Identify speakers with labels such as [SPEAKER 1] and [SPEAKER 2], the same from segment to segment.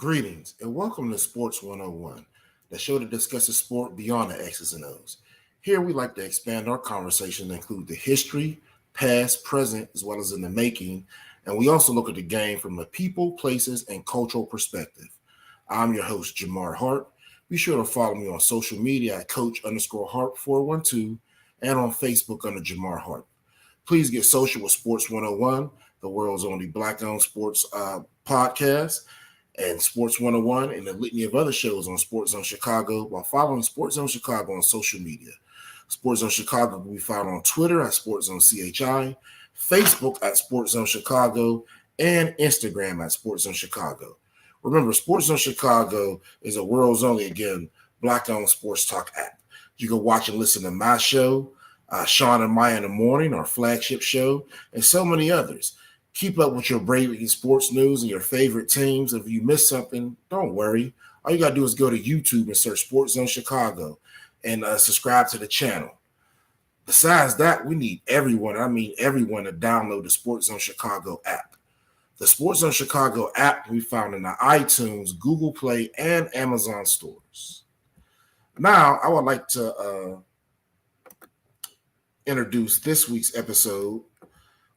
[SPEAKER 1] Greetings and welcome to Sports 101, the show that discusses sport beyond the X's and O's. Here we like to expand our conversation to include the history, past, present, as well as in the making, and we also look at the game from a people, places, and cultural perspective. I'm your host, Jamar Harp. Be sure to follow me on social media at Coach_Harp412 and on Facebook under Jamar Harp. Please get social with Sports 101, the world's only Black-owned sports podcast, and Sports 101 and a litany of other shows on SportsZone Chicago while following SportsZone Chicago on social media. SportsZone Chicago will be found on Twitter at SportsZone CHI, Facebook at SportsZone Chicago, and Instagram at SportsZone Chicago. Remember, SportsZone Chicago is a world's only, again, Black-owned sports talk app. You can watch and listen to my show, Sean and Maya in the Morning, our flagship show, and so many others. Keep up with your breaking sports news and your favorite teams. If you miss something, don't worry. All you got to do is go to YouTube and search SportsZone Chicago and subscribe to the channel. Besides that, we need everyone to download the SportsZone Chicago app. The SportsZone Chicago app can be found in the iTunes, Google Play, and Amazon stores. Now, I would like to introduce this week's episode,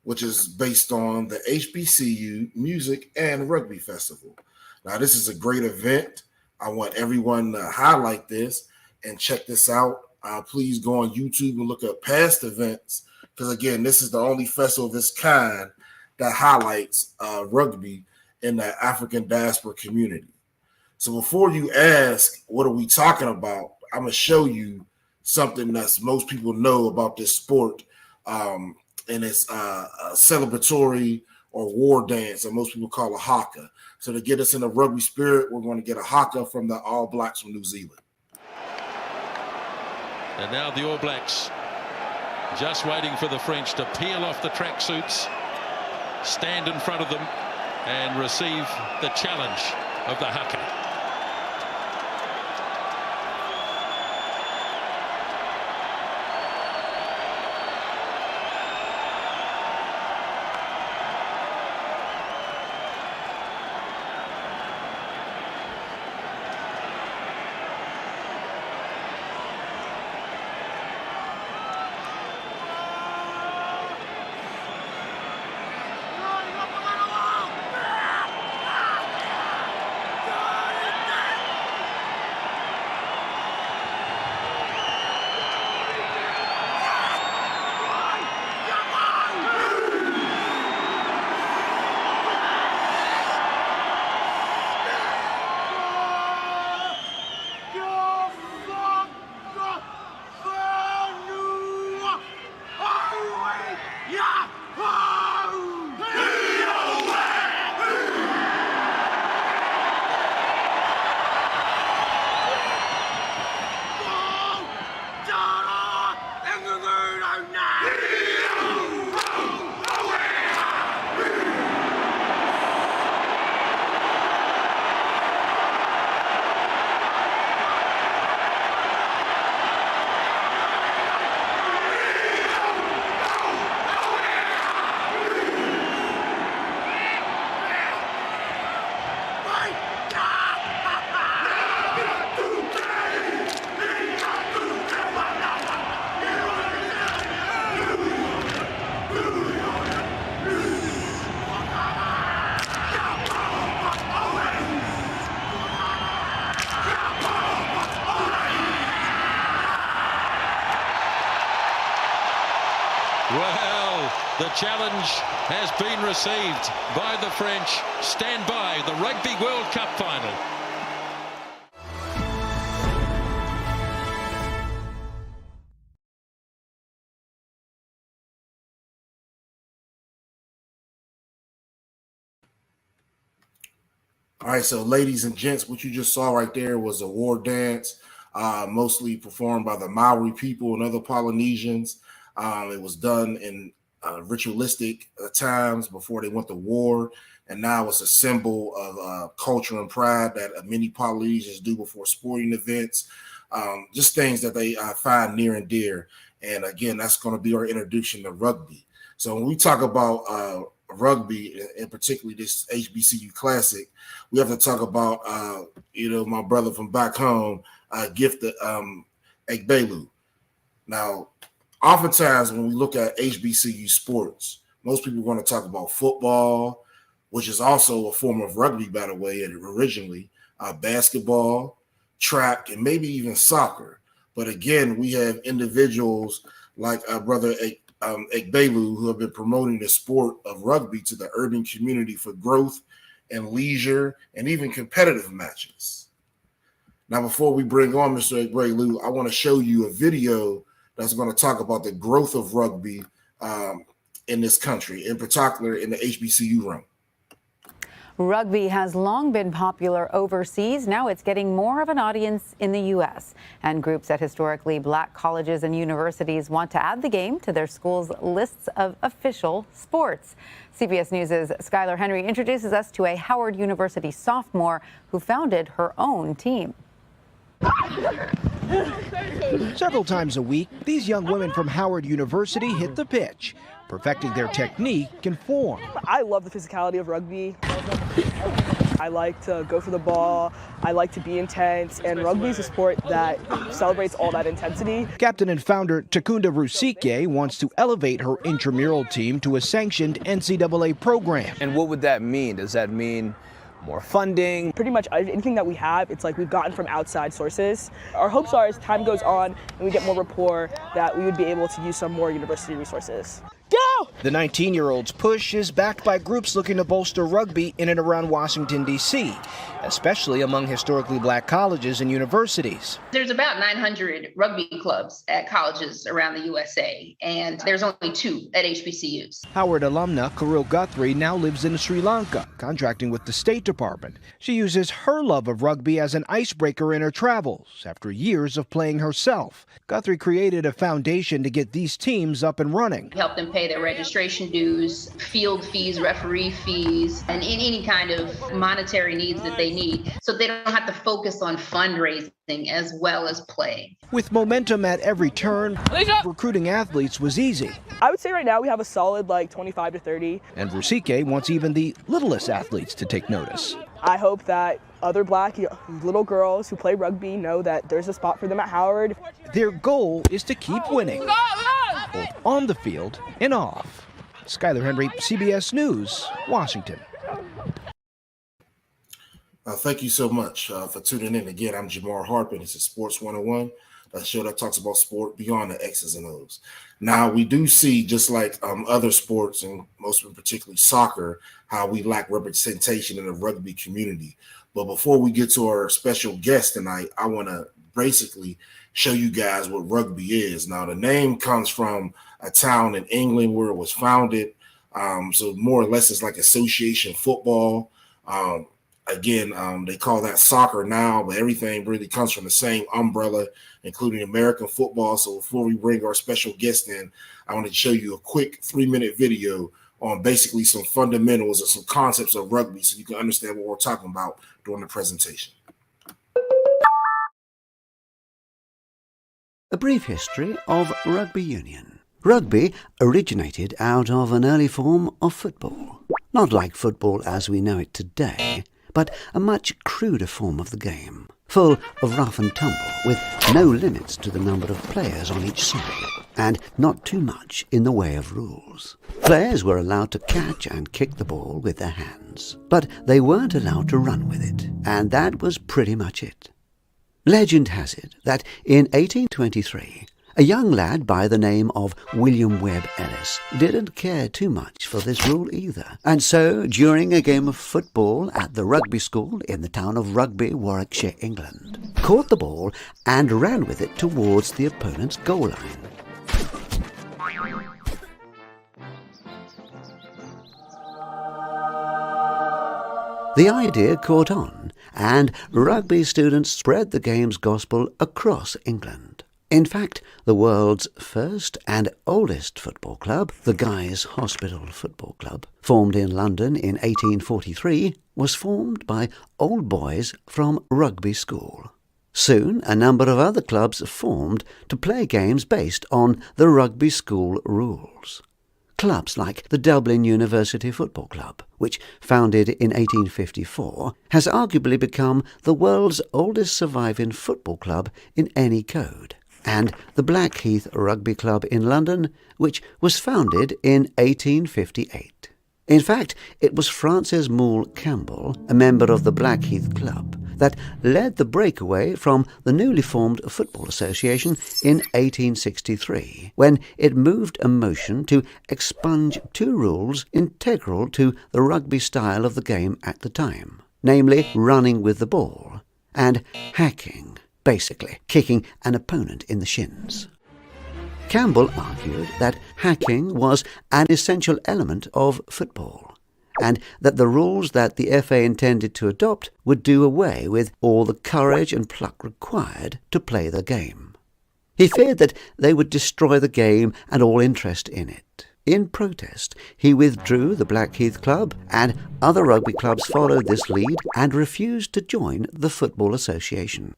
[SPEAKER 1] which is based on the HBCU Music and Rugby Festival. Now, this is a great event. I want everyone to highlight this and check this out. Please go on YouTube and look up past events because, again, this is the only festival of its kind that highlights rugby in the African diaspora community. So before you ask, what are we talking about, I'm going to show you something that most people know about this sport. And it's a celebratory or war dance that most people call a haka. So to get us in the rugby spirit, we're going to get a haka from the All Blacks from New Zealand.
[SPEAKER 2] And now the All Blacks just waiting for the French to peel off the tracksuits, stand in front of them and receive the challenge of the haka. Well, the challenge has been received by the French. Stand by, the Rugby World Cup final.
[SPEAKER 1] All right, so ladies and gents, what you just saw right there was a war dance, mostly performed by the Maori people and other Polynesians. It was done in ritualistic times before they went to war, and now it's a symbol of culture and pride that many Polynesians do before sporting events, just things that they find near and dear. And again, that's going to be our introduction to rugby. So when we talk about rugby, and particularly this HBCU Classic, we have to talk about, my brother from back home, Gift Egbelu. Now, oftentimes when we look at HBCU sports, most people want to talk about football, which is also a form of rugby, by the way, originally, basketball, track, and maybe even soccer. But again, we have individuals like Brother Egbelu who have been promoting the sport of rugby to the urban community for growth and leisure and even competitive matches. Now, before we bring on Mr. Egbelu, I want to show you a video that's going to talk about the growth of rugby in this country, in particular in the HBCU realm.
[SPEAKER 3] Rugby has long been popular overseas. Now it's getting more of an audience in the U.S. And groups at historically black colleges and universities want to add the game to their schools' lists of official sports. CBS News' Skylar Henry introduces us to a Howard University sophomore who founded her own team.
[SPEAKER 4] Several times a week, these young women from Howard University hit the pitch, perfecting their technique and form.
[SPEAKER 5] I love the physicality of rugby. I like to go for the ball. I like to be intense, and rugby is a sport that celebrates all that intensity.
[SPEAKER 4] Captain and founder Takunda Rusike wants to elevate her intramural team to a sanctioned NCAA program.
[SPEAKER 6] And what would that mean? Does that mean more funding?
[SPEAKER 5] Pretty much anything that we have, it's like we've gotten from outside sources. Our hopes are as time goes on and we get more rapport that we would be able to use some more university resources. Go!
[SPEAKER 4] The 19-year-old's push is backed by groups looking to bolster rugby in and around Washington, D.C., especially among historically black colleges and universities.
[SPEAKER 7] There's about 900 rugby clubs at colleges around the USA, and there's only 2 at HBCUs.
[SPEAKER 4] Howard alumna Kirill Guthrie now lives in Sri Lanka, contracting with the State Department. She uses her love of rugby as an icebreaker in her travels after years of playing herself. Guthrie created a foundation to get these teams up and running.
[SPEAKER 7] Help them pay their registration dues, field fees, referee fees, and any kind of monetary needs that they need, so they don't have to focus on fundraising as well as playing.
[SPEAKER 4] With momentum at every turn, recruiting athletes was easy.
[SPEAKER 5] I would say right now we have a solid 25 to 30.
[SPEAKER 4] And Rusike wants even the littlest athletes to take notice.
[SPEAKER 5] I hope that other black little girls who play rugby know that there's a spot for them at Howard.
[SPEAKER 4] Their goal is to keep winning, both on the field and off. Skylar Henry, CBS News, Washington.
[SPEAKER 1] Thank you so much for tuning in. Again, I'm Jamar Harp, and this is Sports 101, a show that talks about sport beyond the X's and O's. Now, we do see, just like other sports, and most of them, particularly soccer, how we lack representation in the rugby community. But before we get to our special guest tonight, I want to basically show you guys what rugby is. Now, the name comes from a town in England where it was founded. So more or less it's like association football. They call that soccer now, but everything really comes from the same umbrella, including American football. So before we bring our special guest in, I want to show you a quick 3-minute video on basically some fundamentals and some concepts of rugby so you can understand what we're talking about during the presentation.
[SPEAKER 8] A brief history of rugby union. Rugby originated out of an early form of football. Not like football as we know it today, but a much cruder form of the game, full of rough and tumble, with no limits to the number of players on each side, and not too much in the way of rules. Players were allowed to catch and kick the ball with their hands, but they weren't allowed to run with it, and that was pretty much it. Legend has it that in 1823, a young lad by the name of William Webb Ellis didn't care too much for this rule either. And so, during a game of football at the rugby school in the town of Rugby, Warwickshire, England, caught the ball and ran with it towards the opponent's goal line. The idea caught on, and rugby students spread the game's gospel across England. In fact, the world's first and oldest football club, the Guy's Hospital Football Club, formed in London in 1843, was formed by old boys from rugby school. Soon, a number of other clubs formed to play games based on the rugby school rules. clubs like the Dublin University Football Club, which, founded in 1854, has arguably become the world's oldest surviving football club in any code, and the Blackheath Rugby Club in London, which was founded in 1858. In fact, it was Francis Moule Campbell, a member of the Blackheath Club, that led the breakaway from the newly formed Football Association in 1863, when it moved a motion to expunge two rules integral to the rugby style of the game at the time, namely running with the ball and hacking, basically kicking an opponent in the shins. Campbell argued that hacking was an essential element of football, and that the rules that the FA intended to adopt would do away with all the courage and pluck required to play the game. He feared that they would destroy the game and all interest in it. In protest, he withdrew the Blackheath Club, and other rugby clubs followed this lead and refused to join the Football Association.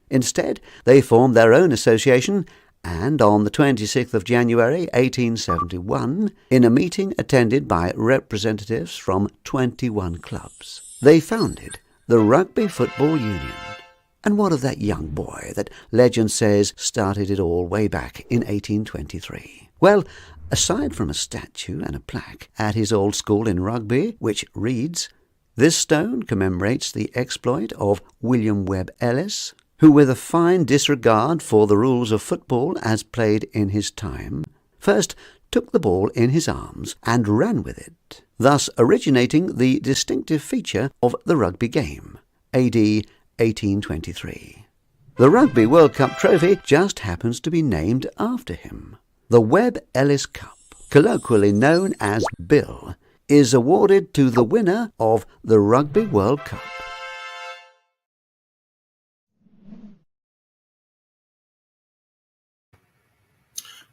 [SPEAKER 8] Instead, they formed their own association, and on the 26th of January 1871, in a meeting attended by representatives from 21 clubs, they founded the Rugby Football Union. And what of that young boy that legend says started it all way back in 1823? Well, aside from a statue and a plaque at his old school in Rugby, which reads, "This stone commemorates the exploit of William Webb Ellis, who, with a fine disregard for the rules of football as played in his time, first took the ball in his arms and ran with it, thus originating the distinctive feature of the rugby game, AD 1823. The Rugby World Cup trophy just happens to be named after him. The Webb Ellis Cup, colloquially known as Bill, is awarded to the winner of the Rugby World Cup."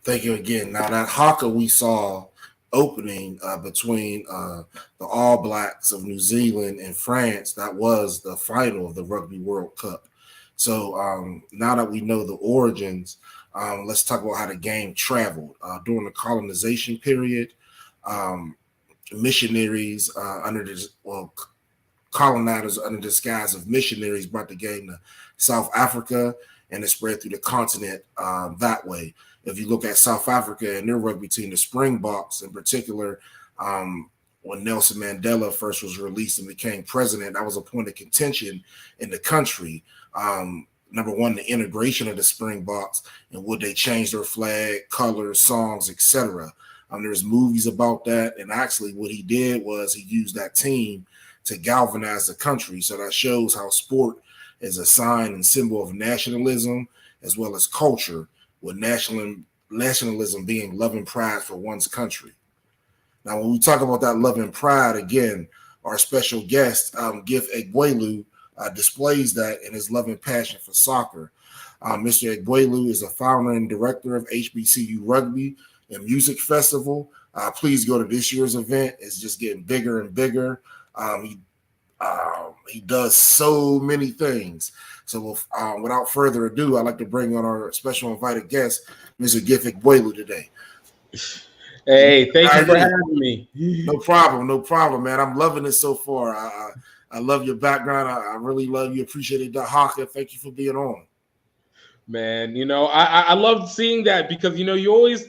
[SPEAKER 1] Thank you again. Now, that haka we saw opening between the All Blacks of New Zealand and France, that was the final of the Rugby World Cup. So now that we know the origins, let's talk about how the game traveled. During the colonization period, missionaries colonizers under the disguise of missionaries brought the game to South Africa, and it spread through the continent that way. If you look at South Africa and their rugby team, the Springboks in particular, when Nelson Mandela first was released and became president, that was a point of contention in the country. Number one, the integration of the Springboks, and would they change their flag, colors, songs, etc. There's movies about that, and actually what he did was he used that team to galvanize the country. So that shows how sport is a sign and symbol of nationalism as well as culture, with nationalism being love and pride for one's country. Now, when we talk about that love and pride, again, our special guest, Gif Egbuelu, displays that in his love and passion for soccer. Mr. Egbuelu is the founder and director of HBCU Rugby and Music Festival. Please go to this year's event. It's just getting bigger and bigger. He does so many things. So without further ado, I'd like to bring on our special invited guest, Mr. Gif Egbuelu, today.
[SPEAKER 9] Hey, thank you for having me.
[SPEAKER 1] No problem, man. I'm loving it so far. I love your background. I really love you. Appreciate it, Haka. Thank you for being on.
[SPEAKER 9] Man, I love seeing that because you always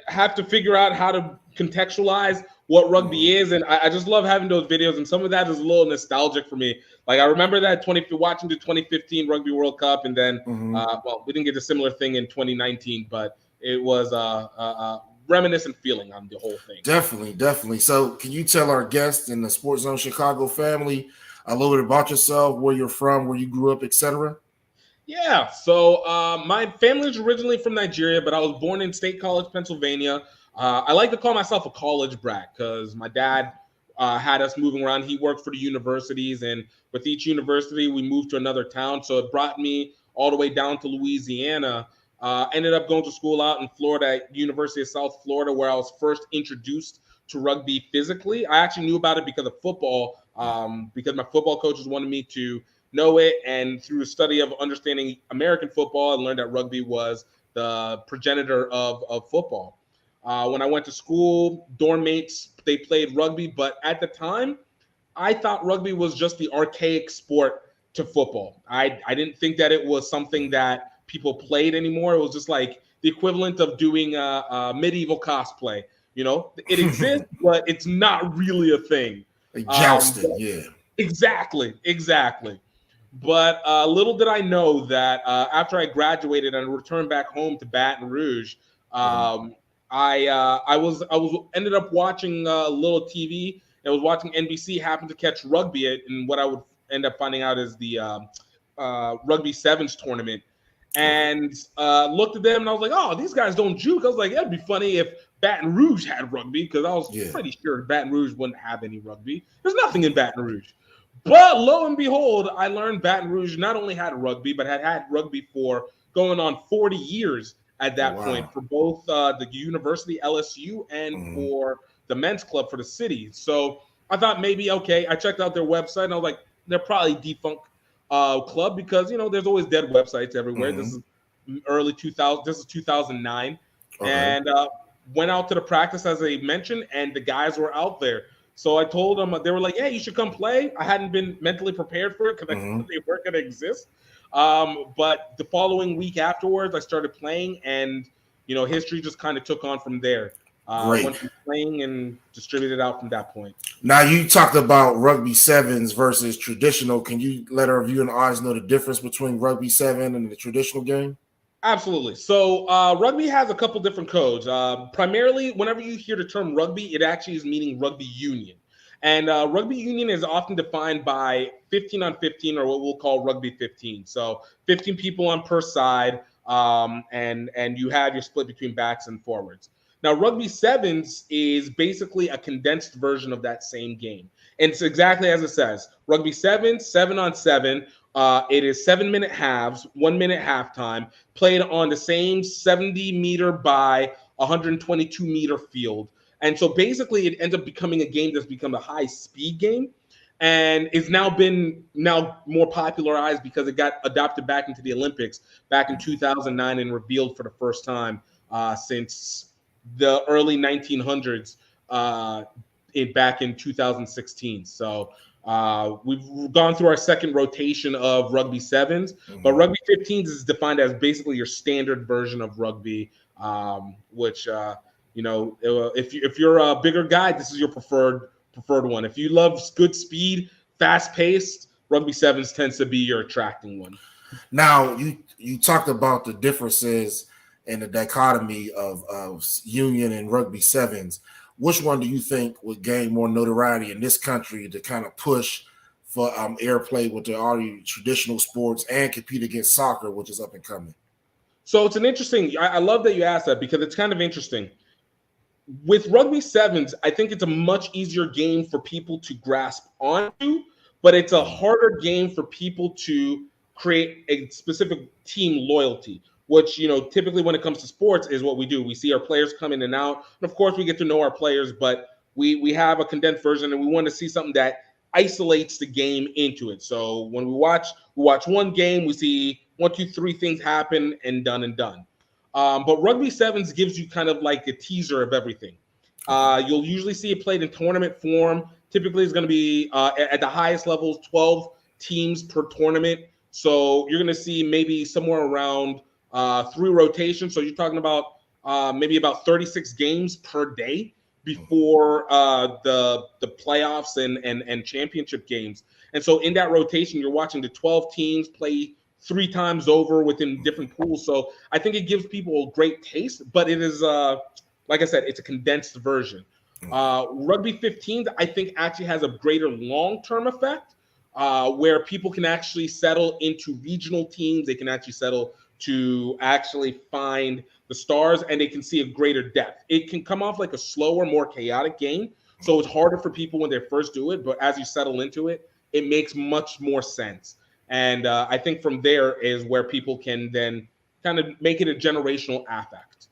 [SPEAKER 9] have to figure out how to contextualize what rugby is, and I just love having those videos, and some of that is a little nostalgic for me. Like I remember that watching the 2015 Rugby World Cup, and then we didn't get a similar thing in 2019, but it was a reminiscent feeling on the whole thing.
[SPEAKER 1] Definitely. So can you tell our guests in the SportsZone Chicago family a little bit about yourself, where you're from, where you grew up, etc.?
[SPEAKER 9] Yeah, so my family is originally from Nigeria, but I was born in State College, Pennsylvania. I like to call myself a college brat because my dad had us moving around. He worked for the universities, and with each university, we moved to another town. So it brought me all the way down to Louisiana. Ended up going to school out in Florida at University of South Florida, where I was first introduced to rugby physically. I actually knew about it because of football, because my football coaches wanted me to know it. And through a study of understanding American football, I learned that rugby was the progenitor of football. When I went to school, dorm mates, they played rugby. But at the time, I thought rugby was just the archaic sport to football. I didn't think that it was something that people played anymore. It was just like the equivalent of doing a medieval cosplay. You know, it exists, but it's not really a thing.
[SPEAKER 1] Like jousting, yeah.
[SPEAKER 9] Exactly. But little did I know that after I graduated and returned back home to Baton Rouge, I ended up watching a little TV. I was watching NBC, happened to catch rugby, and what I would end up finding out is the rugby sevens tournament, and looked at them and I was like, oh, these guys don't juke. I was like, it'd be funny if Baton Rouge had rugby, because I was pretty sure Baton Rouge wouldn't have any rugby. There's nothing in Baton Rouge. But lo and behold, I learned Baton Rouge not only had rugby, but had rugby for going on 40 years at that point for both the university, LSU, and for the men's club for the city. So I thought maybe, okay, I checked out their website and I was like, they're probably defunct club, because, you know, there's always dead websites everywhere. This is early 2000. This is 2009. And went out to the practice, as I mentioned, and the guys were out there. So I told them, they were like, hey, you should come play. I hadn't been mentally prepared for it because I thought they weren't going to exist. But the following week afterwards, I started playing, and, you know, history just kind of took on from there. Went from playing and distributed out from that point.
[SPEAKER 1] Now, you talked about rugby sevens versus traditional. Can you let our viewing audience know the difference between rugby seven and the traditional game?
[SPEAKER 9] Absolutely. So rugby has a couple different codes. Primarily, whenever you hear the term rugby, it actually is meaning rugby union. And rugby union is often defined by 15 on 15, or what we'll call rugby 15. So 15 people on per side, and you have your split between backs and forwards. Now, rugby sevens is basically a condensed version of that same game. And it's exactly as it says. Rugby sevens, 7 on 7. It is 7-minute halves, 1 minute halftime, played on the same 70-meter by 122-meter field. And so basically it ends up becoming a game that's become a high-speed game, and it's now more popularized because it got adopted back into the Olympics back in 2009 and revealed for the first time since the early 1900s back in 2016. So we've gone through our second rotation of rugby sevens, but rugby 15s is defined as basically your standard version of rugby, which you know, if you're a bigger guy, this is your preferred one. If you love good speed, fast paced, rugby sevens tends to be your attracting one.
[SPEAKER 1] Now, you talked about the differences and the dichotomy of union and rugby sevens. Which one do you think would gain more notoriety in this country to kind of push for airplay with the already traditional sports and compete against soccer, which is up and coming?
[SPEAKER 9] So it's an interesting, I love that you asked that, because it's kind of interesting. With rugby sevens, I think it's a much easier game for people to grasp onto, but it's a harder game for people to create a specific team loyalty, which, you know, typically when it comes to sports is what we do. We see our players come in and out. And of course, we get to know our players, but we have a condensed version, and we want to see something that isolates the game into it. So when we watch one game, we see 1, 2, 3 things happen and done. But rugby sevens gives you kind of like a teaser of everything. You'll usually see it played in tournament form. Typically, it's going to be at the highest levels, 12 teams per tournament. So you're going to see maybe somewhere around 3 rotations. So you're talking about maybe about 36 games per day before the playoffs and championship games. And so in that rotation, you're watching the 12 teams play 3 times over within different pools. So I think it gives people a great taste, but it is, like I said, it's a condensed version. Rugby 15, I think, actually has a greater long-term effect where people can actually settle into regional teams. They can actually settle to actually find the stars, and they can see a greater depth. It can come off like a slower, more chaotic game. So it's harder for people when they first do it, but as you settle into it, it makes much more sense. And I think from there is where people can then kind of make it a generational affect.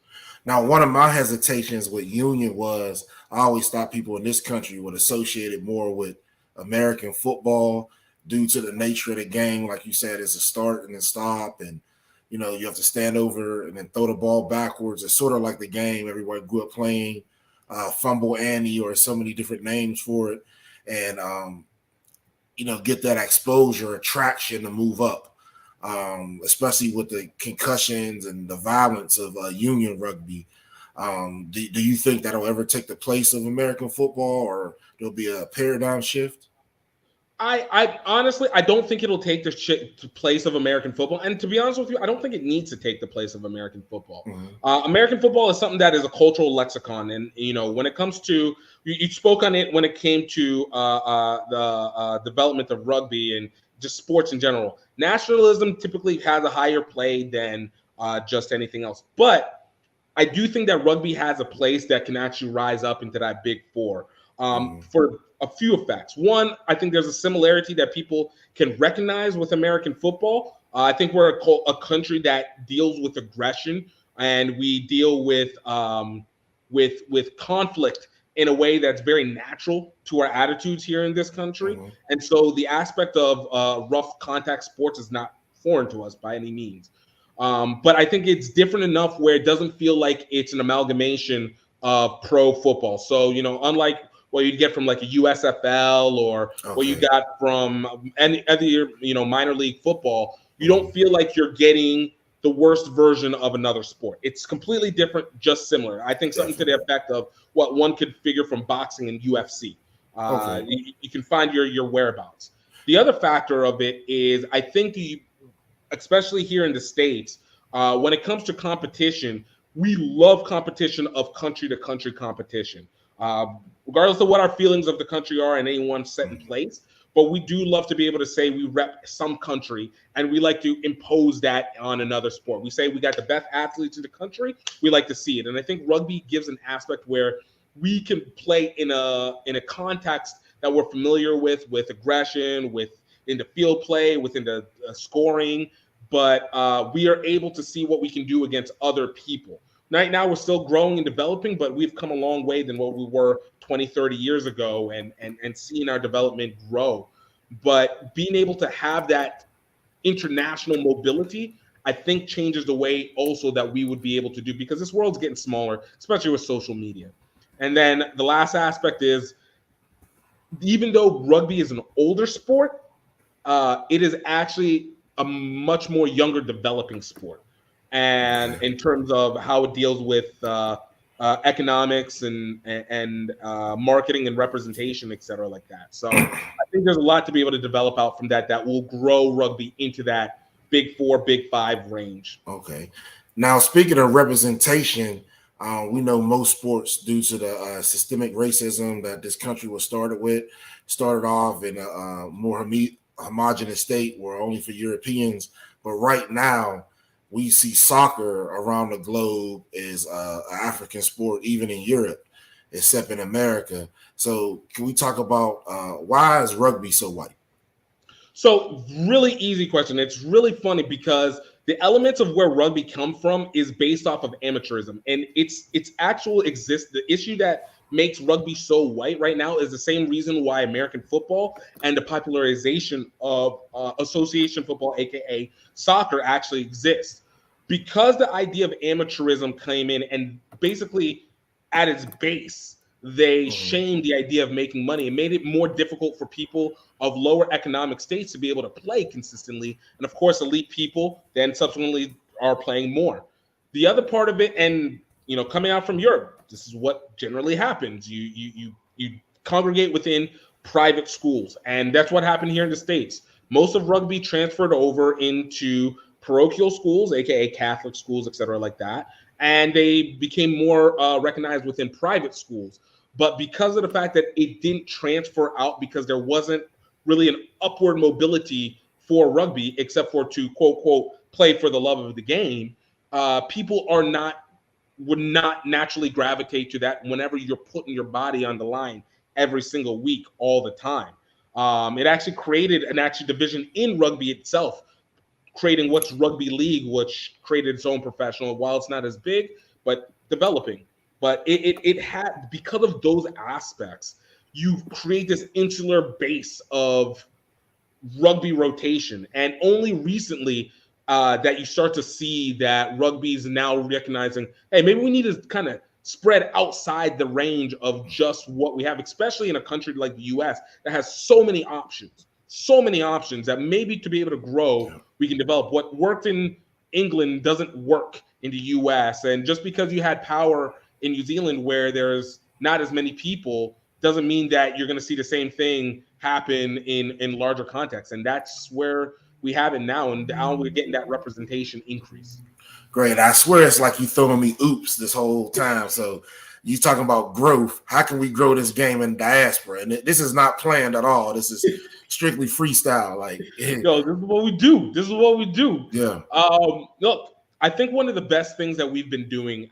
[SPEAKER 1] Now, one of my hesitations with union was I always thought people in this country would associate it more with American football due to the nature of the game. Like you said, it's a start and a stop. And, you have to stand over and then throw the ball backwards. It's sort of like the game everyone grew up playing, Fumble Annie, or so many different names for it. And, get that exposure, attraction to move up, especially with the concussions and the violence of union rugby. Do you think that'll ever take the place of American football, or there'll be a paradigm shift?
[SPEAKER 9] I honestly, I don't think it'll take the place of American football. And to be honest with you, I don't think it needs to take the place of American football. Mm-hmm. American football is something that is a cultural lexicon. And, when it comes to, you spoke on it when it came to the development of rugby and just sports in general. Nationalism typically has a higher play than just anything else. But I do think that rugby has a place that can actually rise up into that big four for a few effects. One, I think there's a similarity that people can recognize with American football. I think we're a country that deals with aggression, and we deal with conflict in a way that's very natural to our attitudes here in this country. Mm-hmm. And so the aspect of rough contact sports is not foreign to us by any means. But I think it's different enough where it doesn't feel like it's an amalgamation of pro football. So, unlike what you'd get from like a USFL or what you got from any other, minor league football, you don't feel like you're getting the worst version of another sport. It's completely different, just similar. I think something to the effect of what one could figure from boxing and UFC. You can find your whereabouts. The other factor of it is, I think, especially here in the States, when it comes to competition, we love competition of country to country competition. Regardless of what our feelings of the country are in any one set in place, but we do love to be able to say we rep some country, and we like to impose that on another sport. We say we got the best athletes in the country. We like to see it, and I think rugby gives an aspect where we can play in a context that we're familiar with aggression, in the field play, within the scoring, but we are able to see what we can do against other people. Right now, we're still growing and developing, but we've come a long way than what we were 20, 30 years ago, and seeing our development grow. But being able to have that international mobility, I think, changes the way also that we would be able to do, because this world's getting smaller, especially with social media. And then the last aspect is, even though rugby is an older sport, it is actually a much more younger developing sport. And in terms of how it deals with economics and marketing and representation, et cetera, like that. So I think there's a lot to be able to develop out from that will grow rugby into that big four, big five range.
[SPEAKER 1] Okay. Now, speaking of representation, we know most sports, due to the systemic racism that this country was started off in a more homogenous state where only for Europeans. But right now, we see soccer around the globe is an African sport, even in Europe, except in America. So can we talk about why is rugby so white?
[SPEAKER 9] So really easy question. It's really funny because the elements of where rugby come from is based off of amateurism, and it's actual exists. The issue that makes rugby so white right now is the same reason why American football and the popularization of association football, aka soccer, actually exists. Because the idea of amateurism came in, and basically at its base, they shamed the idea of making money and made it more difficult for people of lower economic states to be able to play consistently. And of course, elite people then subsequently are playing more. The other part of it, and coming out from Europe, this is what generally happens. You congregate within private schools, and that's what happened here in the States. Most of rugby transferred over into parochial schools, aka Catholic schools, et cetera, like that, and they became more recognized within private schools. But because of the fact that it didn't transfer out, because there wasn't really an upward mobility for rugby, except for to quote quote play for the love of the game, people would not naturally gravitate to that whenever you're putting your body on the line every single week, all the time. It actually created an division in rugby itself, creating what's rugby league, which created its own professional. While it's not as big, but developing. But it had, because of those aspects, you create this insular base of rugby rotation. And only recently that you start to see that rugby is now recognizing, hey, maybe we need to kind of spread outside the range of just what we have, especially in a country like the US that has so many options that maybe to be able to grow, we can develop. What worked in England doesn't work in the US. And just because you had power in New Zealand where there's not as many people doesn't mean that you're going to see the same thing happen in larger contexts. And that's where we have it now. And now we're getting that representation increase.
[SPEAKER 1] Great. I swear it's like you throwing me oops this whole time. So you talking about growth. How can we grow this game in diaspora? And this is not planned at all. This is strictly freestyle. Like,
[SPEAKER 9] yo, this is what we do.
[SPEAKER 1] Yeah.
[SPEAKER 9] Look, I think one of the best things that we've been doing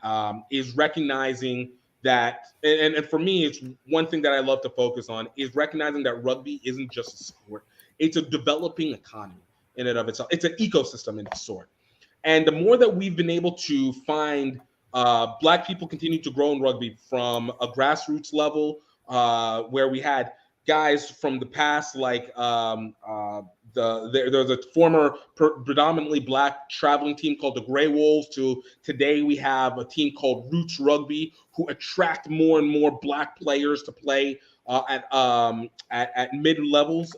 [SPEAKER 9] is recognizing that, and for me, it's one thing that I love to focus on, is recognizing that rugby isn't just a sport. It's a developing economy in and of itself. It's an ecosystem in its sort. And the more that we've been able to find Black people continue to grow in rugby from a grassroots level, where we had guys from the past, like there's a former predominantly Black traveling team called the Grey Wolves, to today we have a team called Roots Rugby, who attract more and more Black players to play at mid levels,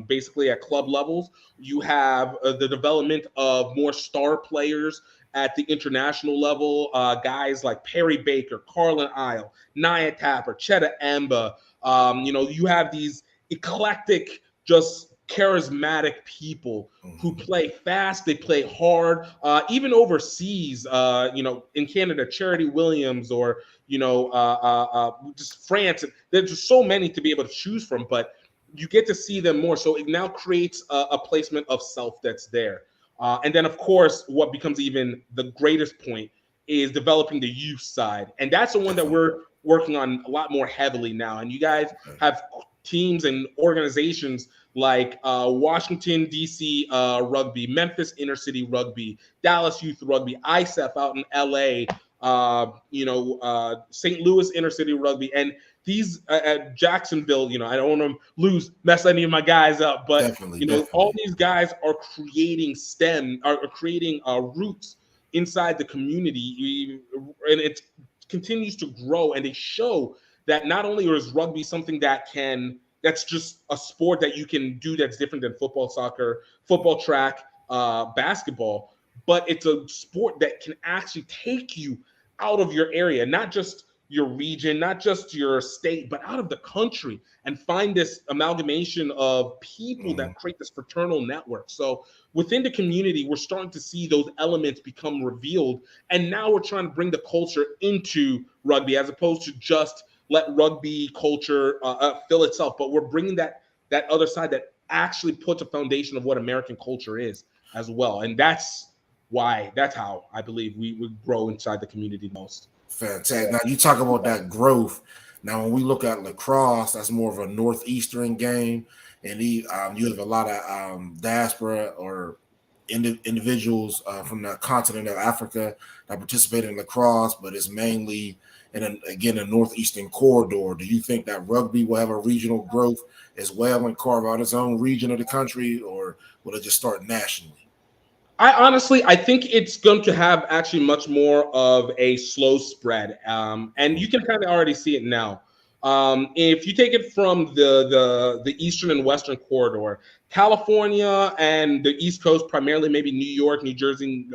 [SPEAKER 9] basically at club levels. You have the development of more star players at the international level, guys like Perry Baker, Carlin Isle, Nia Tapper, Chetta Amba. You have these eclectic, just charismatic people who play fast, they play hard, even overseas, in Canada, Charity Williams, or, just France. There's just so many to be able to choose from, but you get to see them more. So it now creates a placement of self that's there. And then, of course, what becomes even the greatest point is developing the youth side. And that's the one that we're working on a lot more heavily now. And you guys have teams and organizations like Washington, D.C. Rugby, Memphis Inner City Rugby, Dallas Youth Rugby, ISEF out in L.A., St. Louis Inner City Rugby, and these at Jacksonville. I don't want to mess any of my guys up, but definitely. All these guys are creating creating roots inside the community, and it continues to grow. And they show that not only is rugby something that's just a sport that you can do that's different than football, soccer, football, track, basketball, but it's a sport that can actually take you out of your area, not just your region, not just your state, but out of the country, and find this amalgamation of people that create this fraternal network. So within the community, we're starting to see those elements become revealed. And now we're trying to bring the culture into rugby, as opposed to just let rugby culture fill itself. But we're bringing that other side that actually puts a foundation of what American culture is as well. And that's how I believe we would grow inside the community most.
[SPEAKER 1] Fantastic. Now you talk about that growth. Now, when we look at lacrosse, that's more of a northeastern game, and you have a lot of diaspora or individuals from the continent of Africa that participate in lacrosse, but it's mainly a northeastern corridor. Do you think that rugby will have a regional growth as well and carve out its own region of the country, or will it just start nationally?
[SPEAKER 9] I think it's going to have actually much more of a slow spread, and you can kind of already see it now. If you take it from the eastern and western corridor, California and the East Coast, primarily maybe New York, New Jersey,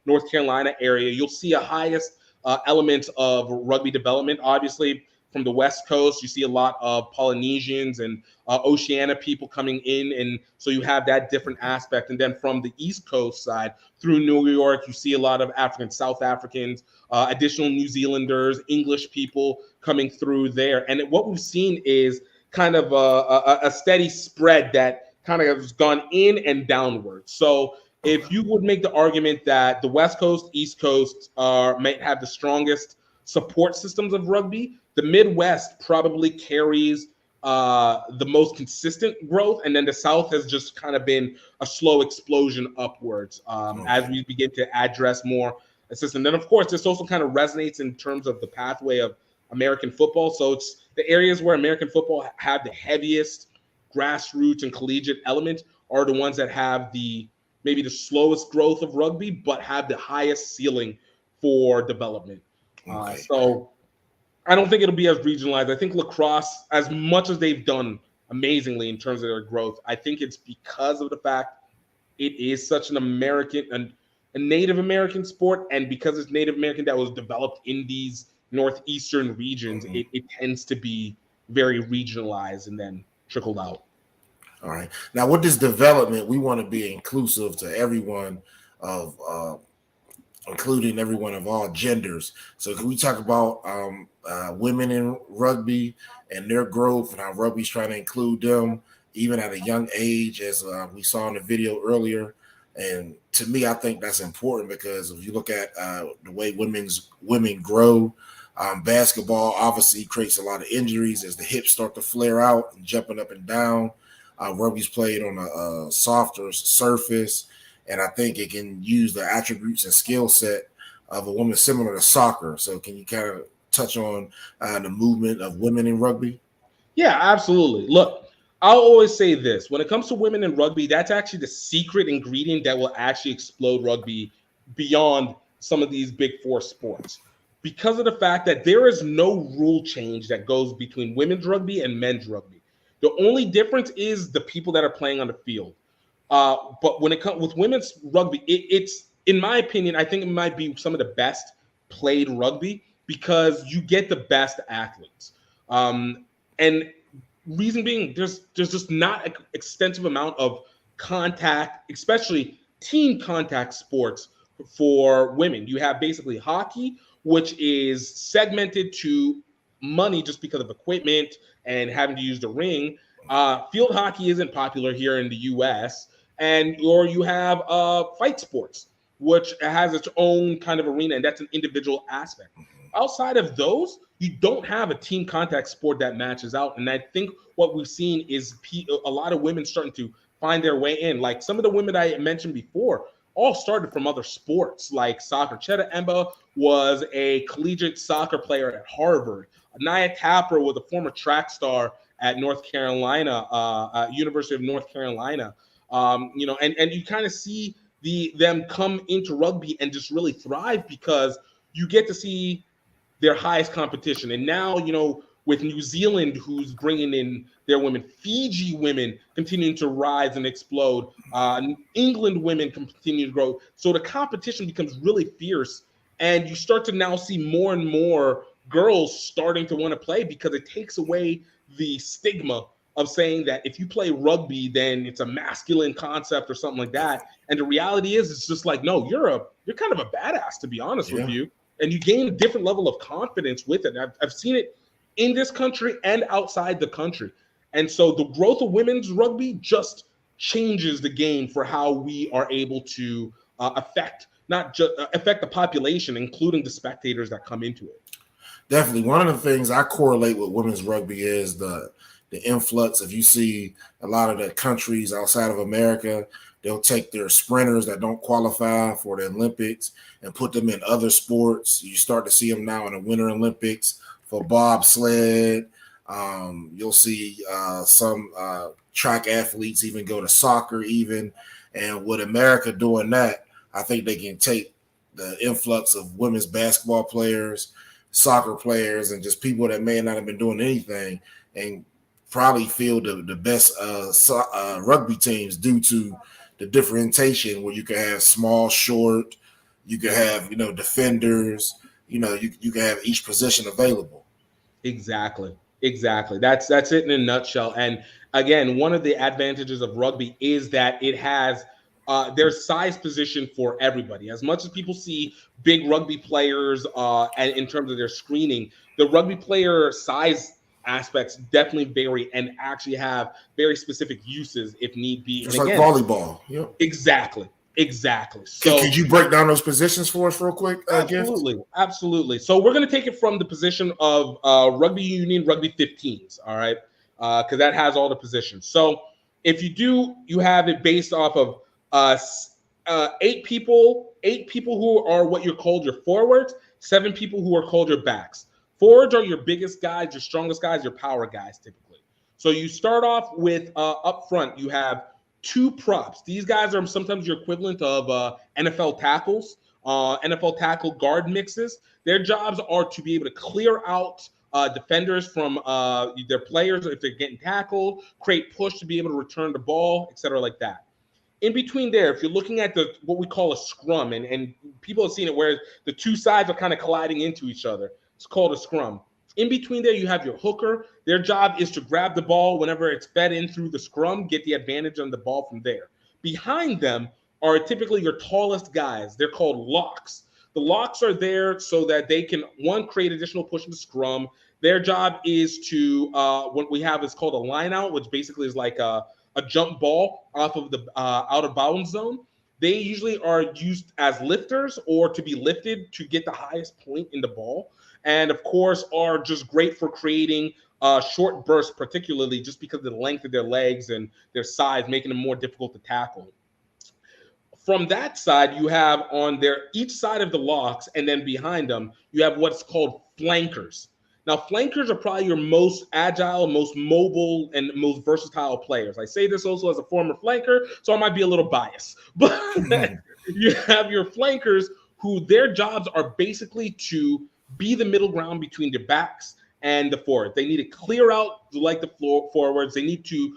[SPEAKER 9] North Carolina area, you'll see a highest element of rugby development. Obviously, from the West Coast, you see a lot of Polynesians and Oceania people coming in, and so you have that different aspect. And then from the East Coast side, through New York, you see a lot of South Africans, additional New Zealanders, English people coming through there. And what we've seen is kind of a steady spread that kind of has gone in and downward. So if you would make the argument that the West Coast, East Coast might have the strongest support systems of rugby, the Midwest probably carries the most consistent growth, and then the South has just kind of been a slow explosion upwards as we begin to address more assistance. Then, of course, this also kind of resonates in terms of the pathway of American football. So it's the areas where American football have the heaviest grassroots and collegiate element are the ones that have the maybe the slowest growth of rugby, but have the highest ceiling for development.
[SPEAKER 1] Okay.
[SPEAKER 9] So I don't think it'll be as regionalized. I think lacrosse, as much as they've done amazingly in terms of their growth, I think it's because of the fact it is such an American, a Native American sport, and because it's Native American that was developed in these northeastern regions, it tends to be very regionalized and then trickled out.
[SPEAKER 1] All right. Now, with this development, we want to be inclusive to everyone of including everyone of all genders. So can we talk about women in rugby and their growth and how rugby's trying to include them even at a young age, as we saw in the video earlier? And to me, I think that's important because if you look at the way women grow, basketball obviously creates a lot of injuries as the hips start to flare out and jumping up and down. Rugby's played on a softer surface, and I think it can use the attributes and skill set of a woman similar to soccer. So can you kind of touch on the movement of women in rugby?
[SPEAKER 9] Yeah, absolutely. Look, I'll always say this. When it comes to women in rugby, that's actually the secret ingredient that will actually explode rugby beyond some of these big four sports. Because of the fact that there is no rule change that goes between women's rugby and men's rugby. The only difference is the people that are playing on the field. But when it comes with women's rugby, it's, in my opinion, I think it might be some of the best played rugby because you get the best athletes. And reason being, there's just not an extensive amount of contact, especially team contact sports for women. You have basically hockey, which is segmented to money just because of equipment and having to use the ring. Field hockey isn't popular here in the U.S. Or you have fight sports, which has its own kind of arena, and that's an individual aspect. Outside of those, you don't have a team contact sport that matches out. And I think what we've seen is a lot of women starting to find their way in. Like some of the women I mentioned before all started from other sports like soccer. Cheta Emba was a collegiate soccer player at Harvard. Naya Tapper was a former track star at North Carolina, University of North Carolina. And you kind of see them come into rugby and just really thrive because you get to see their highest competition. And now, with New Zealand, who's bringing in their women, Fiji women continuing to rise and explode, England women continue to grow. So the competition becomes really fierce, and you start to now see more and more girls starting to want to play because it takes away the stigma of saying that if you play rugby, then it's a masculine concept or something like that. And the reality is, it's just like, no, you're kind of a badass, to be honest with you. And you gain a different level of confidence with it. I've seen it in this country and outside the country. And so the growth of women's rugby just changes the game for how we are able to affect the population, including the spectators that come into it.
[SPEAKER 1] Definitely. One of the things I correlate with women's rugby is the influx. If you see a lot of the countries outside of America, they'll take their sprinters that don't qualify for the Olympics and put them in other sports. You start to see them now in the Winter Olympics for bobsled. You'll see some track athletes even go to soccer even. And with America doing that, I think they can take the influx of women's basketball players, soccer players, and just people that may not have been doing anything and probably field the best rugby teams due to the differentiation where you can have small, short, you can have, defenders, you can have each position available.
[SPEAKER 9] Exactly. That's it in a nutshell. And again, one of the advantages of rugby is that it has there's size position for everybody. As much as people see big rugby players and in terms of their screening, the rugby player size aspects definitely vary and actually have very specific uses if need be.
[SPEAKER 1] Just like volleyball. Yep.
[SPEAKER 9] Exactly. So
[SPEAKER 1] could you break down those positions for us real quick?
[SPEAKER 9] Absolutely. So we're going to take it from the position of rugby union, rugby 15s, all right? Because that has all the positions. So if you have it based off of 8 people who are what you're called your forwards, 7 people who are called your backs. Forwards are your biggest guys, your strongest guys, your power guys typically. So you start off with up front, you have two props. These guys are sometimes your equivalent of NFL tackles, NFL tackle guard mixes. Their jobs are to be able to clear out defenders from their players if they're getting tackled, create push to be able to return the ball, etc., like that. In between there, if you're looking at what we call a scrum, and people have seen it where the two sides are kind of colliding into each other, it's called a scrum. In between there, you have your hooker. Their job is to grab the ball whenever it's fed in through the scrum, get the advantage on the ball from there. Behind them are typically your tallest guys. They're called locks. The locks are there so that they can, one, create additional push in the scrum. Their job is to, what we have is called a line out, which basically is like a jump ball off of the out of bounds zone. They usually are used as lifters or to be lifted to get the highest point in the ball. And of course, are just great for creating short bursts, particularly just because of the length of their legs and their size, making them more difficult to tackle. From that side, you have on each side of the locks, and then behind them, you have what's called flankers. Now, flankers are probably your most agile, most mobile, and most versatile players. I say this also as a former flanker, so I might be a little biased. But you have your flankers who their jobs are basically to be the middle ground between the backs and the forward. They need to clear out like the forwards. They need to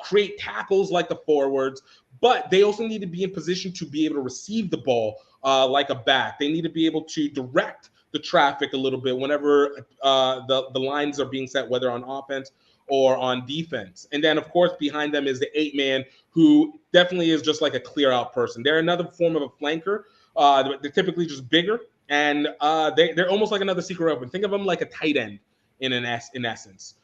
[SPEAKER 9] create tackles like the forwards, but they also need to be in position to be able to receive the ball like a back. They need to be able to direct the traffic a little bit whenever the lines are being set, whether on offense or on defense. And then, of course, behind them is the 8-man, who definitely is just like a clear-out person. They're another form of a flanker. They're typically just bigger, and they're almost like another secret weapon. Think of them like a tight end in essence.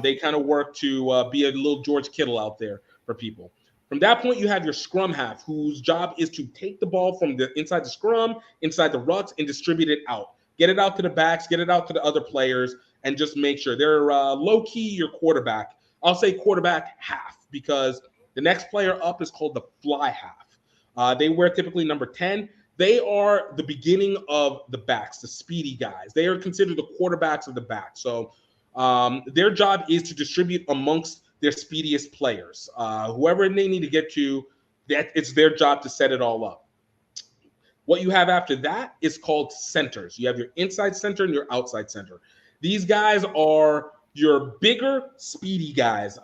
[SPEAKER 9] They kind of work to be a little George Kittle out there for people. From that point, you have your scrum half, whose job is to take the ball from the inside the scrum, inside the rucks, and distribute it out. Get it out to the backs, get it out to the other players, and just make sure they're low-key your quarterback. I'll say quarterback half, because the next player up is called the fly half. They wear typically number 10. They are the beginning of the backs, the speedy guys. They are considered the quarterbacks of the back. So their job is to distribute amongst their speediest players. Whoever they need to get to, it's their job to set it all up. What you have after that is called centers. You have your inside center and your outside center. These guys are your bigger, speedy guys.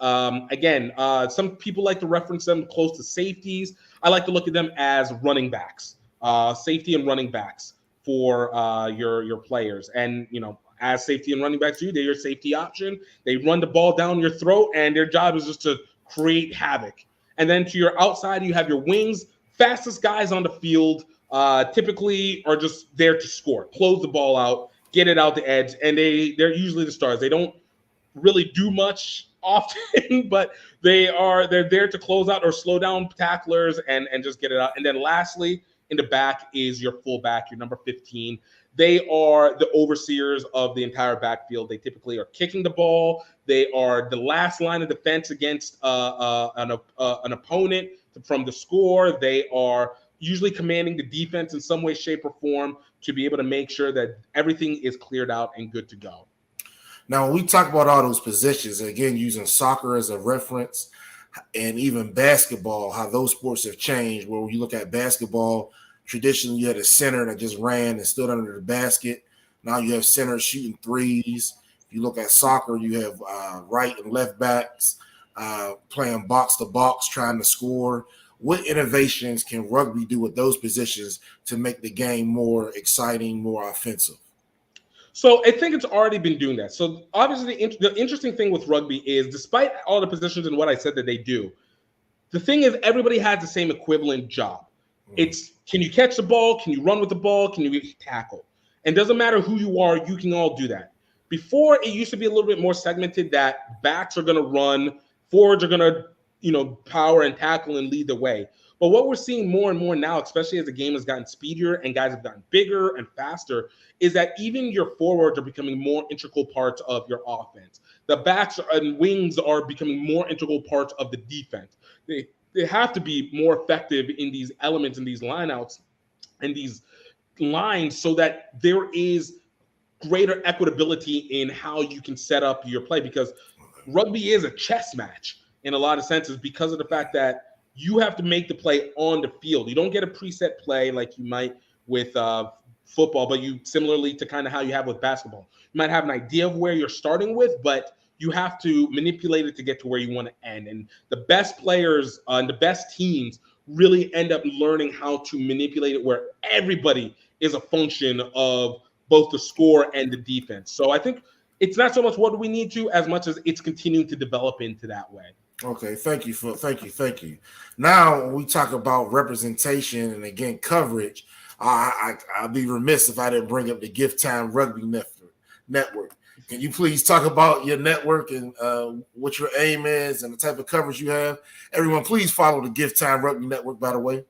[SPEAKER 9] Again, some people like to reference them close to safeties. I like to look at them as running backs, safety and running backs for your players. And, as safety and running backs do, they're your safety option. They run the ball down your throat, and their job is just to create havoc. And then to your outside, you have your wings, fastest guys on the field, typically are just there to score, close the ball out, get it out the edge, and they're usually the stars. They don't really do much often, but they're there to close out or slow down tacklers and just get it out. And then lastly, in the back is your fullback, your number 15. They are the overseers of the entire backfield. They typically are kicking the ball. They are the last line of defense against an opponent from the score. They are usually commanding the defense in some way, shape, or form to be able to make sure that everything is cleared out and good to go.
[SPEAKER 1] Now, when we talk about all those positions, again, using soccer as a reference and even basketball, how those sports have changed, where you look at basketball, traditionally you had a center that just ran and stood under the basket. Now you have centers shooting threes. If you look at soccer, you have right and left backs playing box to box, trying to score. What innovations can rugby do with those positions to make the game more exciting, more offensive?
[SPEAKER 9] So I think it's already been doing that. So obviously the interesting thing with rugby is, despite all the positions and what I said that they do, the thing is everybody has the same equivalent job. It's, can you catch the ball? Can you run with the ball? Can you tackle? And doesn't matter who you are, you can all do that. Before, it used to be a little bit more segmented, that backs are going to run, forwards are going to, power and tackle and lead the way. But what we're seeing more and more now, especially as the game has gotten speedier and guys have gotten bigger and faster, is that even your forwards are becoming more integral parts of your offense. The backs and wings are becoming more integral parts of the defense. They have to be more effective in these elements and these lineouts and these lines so that there is greater equitability in how you can set up your play, because rugby is a chess match in a lot of senses because of the fact that You have to make the play on the field. You don't get a preset play like you might with football, but you similarly to kind of how you have with basketball. You might have an idea of where you're starting with, but you have to manipulate it to get to where you want to end. And the best players and the best teams really end up learning how to manipulate it where everybody is a function of both the score and the defense. So I think it's not so much what do we need to as much as it's continuing to develop into that way.
[SPEAKER 1] Okay, thank you. Now, when we talk about representation and again coverage, I'd be remiss if I didn't bring up the Gift Time Rugby Network. Can you please talk about your network and what your aim is and the type of coverage you have? Everyone, please follow the Gift Time Rugby Network, by the way.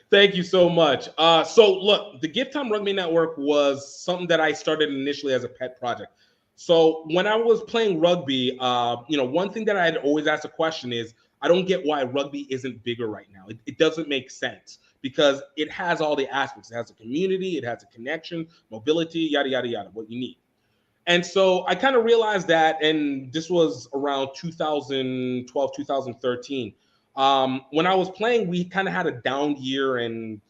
[SPEAKER 9] Thank you so much. So look, the Gift Time Rugby Network was something that I started initially as a pet project. So when I was playing rugby, one thing that I had always asked a question is, I don't get why rugby isn't bigger right now. It doesn't make sense because it has all the aspects. It has a community, it has a connection, mobility, yada, yada, yada, what you need. And so I kind of realized that, and this was around 2012, 2013. When I was playing, we kind of had a down year, and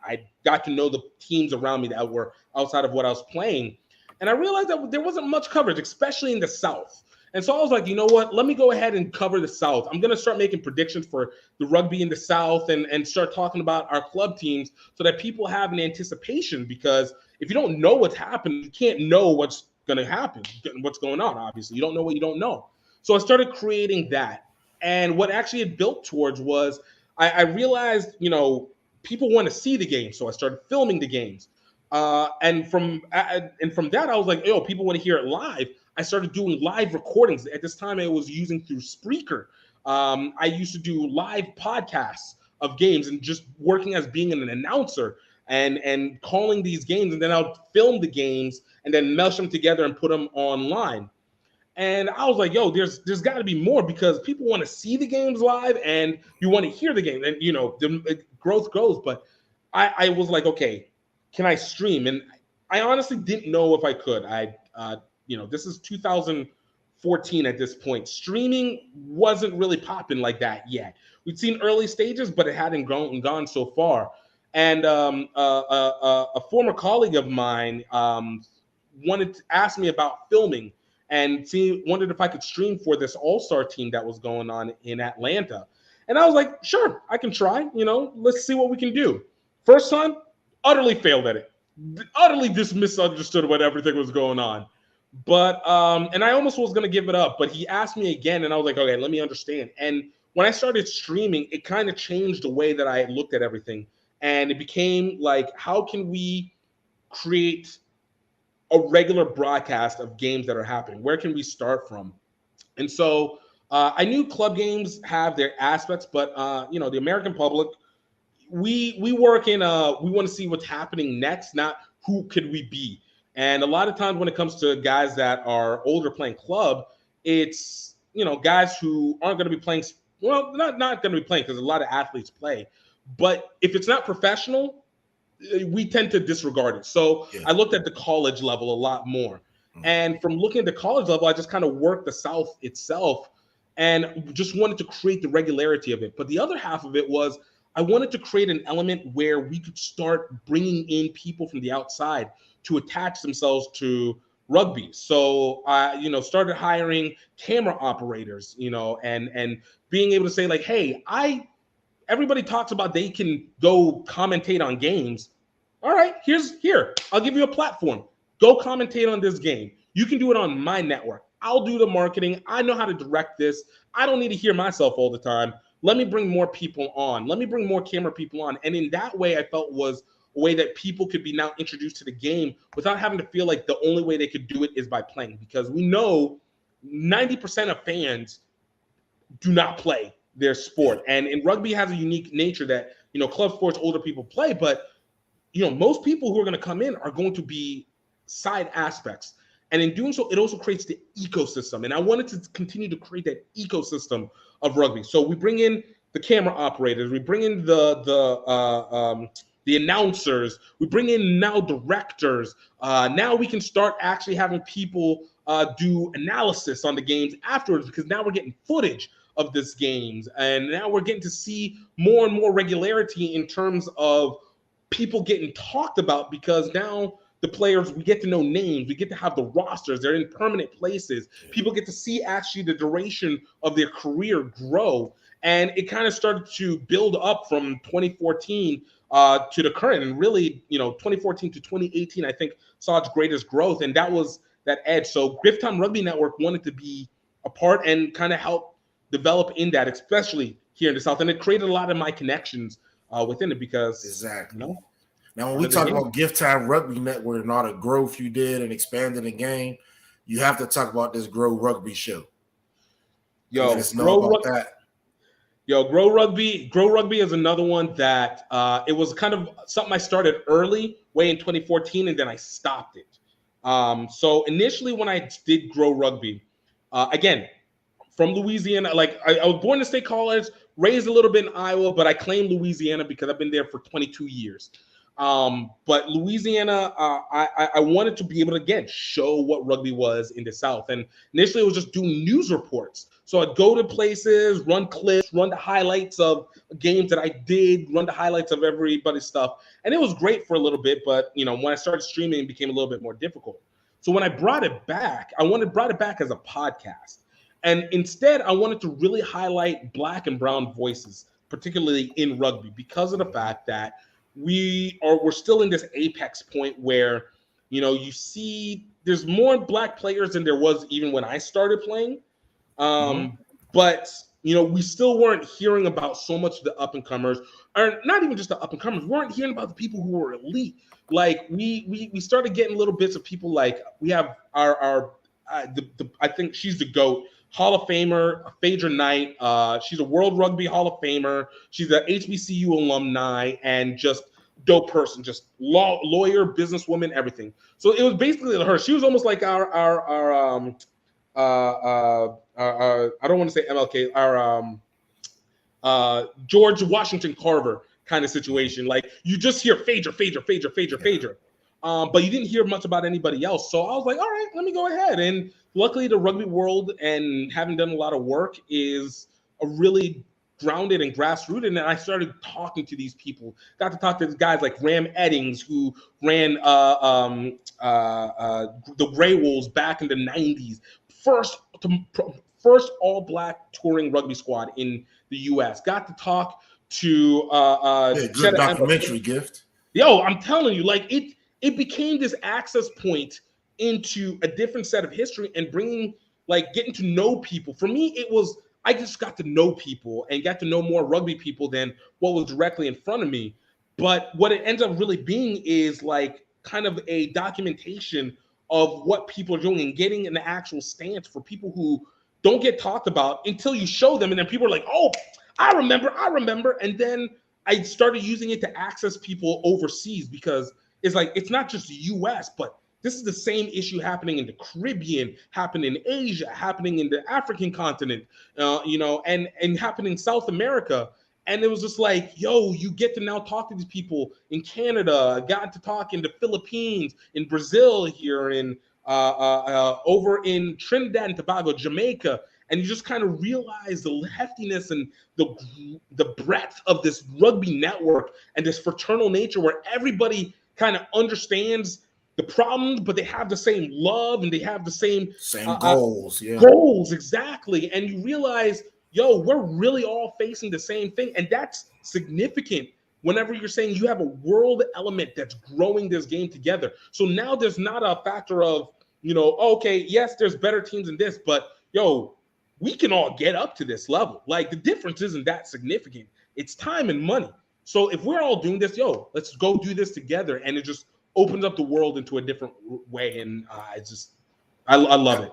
[SPEAKER 9] I got to know the teams around me that were outside of what I was playing. And I realized that there wasn't much coverage, especially in the South. And so I was like, you know what? Let me go ahead and cover the South. I'm going to start making predictions for the rugby in the South and start talking about our club teams so that people have an anticipation, because if you don't know what's happening, you can't know what's going to happen, what's going on, obviously. You don't know what you don't know. So I started creating that. And what actually it built towards was I realized, people want to see the game. So I started filming the games. And from that, I was like, people want to hear it live. I started doing live recordings. At this time, I was using through Spreaker. I used to do live podcasts of games and just working as being an announcer and calling these games. And then I would film the games and then mesh them together and put them online. And I was like, there's got to be more, because people want to see the games live and you want to hear the game. And, the growth grows. But I was like, okay, can I stream? And I honestly didn't know if I could. This is 2014 at this point. Streaming wasn't really popping like that yet. We'd seen early stages, but it hadn't gone so far. And a former colleague of mine wanted to ask me about filming and wondered if I could stream for this all-star team that was going on in Atlanta. And I was like, sure, I can try. Let's see what we can do. First time, utterly failed at it. Utterly just misunderstood what everything was going on. But and I almost was going to give it up, but he asked me again, and I was like, okay, let me understand. And when I started streaming, it kind of changed the way that I looked at everything. And it became like, how can we create a regular broadcast of games that are happening? Where can we start from? And so I knew club games have their aspects, but the American public, we work in we want to see what's happening next, not who could we be. And a lot of times when it comes to guys that are older playing club, it's guys who aren't going to be playing. Well, not going to be playing, because a lot of athletes play. But if it's not professional, we tend to disregard it. So yeah. I looked at the college level a lot more. Mm-hmm. And from looking at the college level, I just kind of worked the South itself and just wanted to create the regularity of it. But the other half of it was I wanted to create an element where we could start bringing in people from the outside to attach themselves to rugby. So I, started hiring camera operators, and being able to say like, hey, everybody talks about they can go commentate on games. All right, here, I'll give you a platform. Go commentate on this game. You can do it on my network. I'll do the marketing. I know how to direct this. I don't need to hear myself all the time. Let me bring more people on. Let me bring more camera people on. And in that way, I felt was a way that people could be now introduced to the game without having to feel like the only way they could do it is by playing. Because we know 90% of fans do not play their sport. And rugby has a unique nature that, club sports, older people play, but, most people who are going to come in are going to be side aspects. And in doing so, it also creates the ecosystem. And I wanted to continue to create that ecosystem of rugby. So we bring in the camera operators, we bring in the announcers, we bring in now directors. Now we can start actually having people do analysis on the games afterwards, because now we're getting footage of these games, and now we're getting to see more and more regularity in terms of people getting talked about, because now the players, we get to know names, we get to have the rosters, they're in permanent places. People get to see actually the duration of their career grow. And it kind of started to build up from 2014 to the current. And really, 2014 to 2018, I think, saw its greatest growth. And that was that edge. So Griff Town Rugby Network wanted to be a part and kind of help develop in that, especially here in the South. And it created a lot of my connections within it, because
[SPEAKER 1] exactly. Now, when we talk about Gift Time Rugby Network and all the growth you did and expanding the game, you have to talk about this Grow Rugby show.
[SPEAKER 9] Grow Rugby is another one that it was kind of something I started early, way in 2014, and then I stopped it. So initially when I did Grow Rugby, again, from Louisiana, like I was born in State College, raised a little bit in Iowa, but I claim Louisiana because I've been there for 22 years. But Louisiana, I wanted to be able to, again, show what rugby was in the South. And initially it was just doing news reports. So I'd go to places, run clips, run the highlights of games that I did, run the highlights of everybody's stuff. And it was great for a little bit, but when I started streaming, it became a little bit more difficult. So when I brought it back, brought it back as a podcast. And instead, I wanted to really highlight Black and brown voices, particularly in rugby, because of the fact that we're still in this apex point where, you see there's more Black players than there was even when I started playing. But, we still weren't hearing about so much of the up-and-comers, or not even just the up-and-comers. We weren't hearing about the people who were elite. Like, we started getting little bits of people, like we have I think she's the GOAT, Hall of Famer, Phaedra Knight. She's a World Rugby Hall of Famer. She's an HBCU alumni and just dope person, just lawyer, businesswoman, everything. So it was basically her. She was almost like our I don't want to say MLK, our George Washington Carver kind of situation. Like, you just hear Phaedra, but you didn't hear much about anybody else. So I was like, all right, let me go ahead. And luckily, the rugby world, and having done a lot of work, is a really grounded and grassrooted. And I started talking to these people. Got to talk to guys like Ram Eddings, who ran the Grey Wolves back in the 90s. First all-Black touring rugby squad in the U.S. Got to talk to
[SPEAKER 1] good documentary gift.
[SPEAKER 9] Yo, I'm telling you, like, it became this access point into a different set of history and getting to know people. For me, it was, I just got to know people and got to know more rugby people than what was directly in front of me. But what it ends up really being is like kind of a documentation of what people are doing and getting an actual stance for people who don't get talked about until you show them. And then people are like, oh, I remember. And then I started using it to access people overseas, because it's like, it's not just the US, but this is the same issue happening in the Caribbean, happening in Asia, happening in the African continent, and happening in South America. And it was just like, yo, you get to now talk to these people in Canada, got to talk in the Philippines, in Brazil here, in over in Trinidad and Tobago, Jamaica. And you just kind of realize the heftiness and the breadth of this rugby network and this fraternal nature where everybody kind of understands the problems, but they have the same love and they have the same
[SPEAKER 1] goals.
[SPEAKER 9] Goals, exactly. And you realize, yo, we're really all facing the same thing. And that's significant whenever you're saying you have a world element that's growing this game together. So now there's not a factor of, okay, yes, there's better teams in this, but yo, we can all get up to this level. Like, the difference isn't that significant. It's time and money. So if we're all doing this, yo, let's go do this together. And it just opens up the world into a different way. And I love it.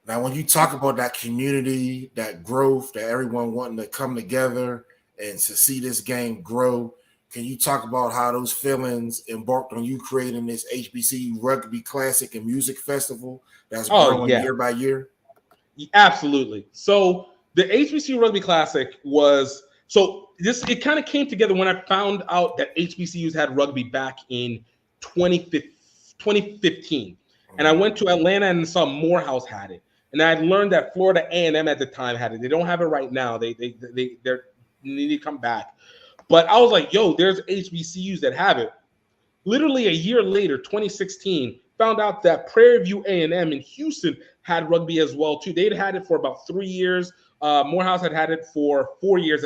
[SPEAKER 1] Now, when you talk about that community, that growth, that everyone wanting to come together and to see this game grow, can you talk about how those feelings embarked on you creating this HBCU Rugby Classic and Music Festival that's growing year by year?
[SPEAKER 9] Absolutely. So the HBCU Rugby Classic was, it kind of came together when I found out that HBCUs had rugby back in 2015. And I went to Atlanta and saw Morehouse had it. And I had learned that Florida A&M at the time had it. They don't have it right now. They need to come back. But I was like, yo, there's HBCUs that have it. Literally a year later, 2016, found out that Prairie View A&M in Houston had rugby as well, too. They'd had it for about 3 years. Morehouse had it for 4 years.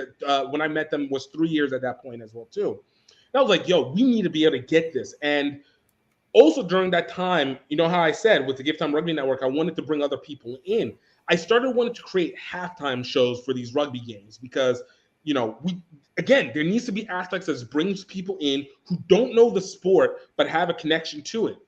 [SPEAKER 9] When I met them, was 3 years at that point as well, too. And I was like, yo, we need to be able to get this. And also during that time, you know how I said with the Gift Time Rugby Network, I wanted to bring other people in. I started wanting to create halftime shows for these rugby games because, you know, there needs to be aspects that brings people in who don't know the sport but have a connection to it.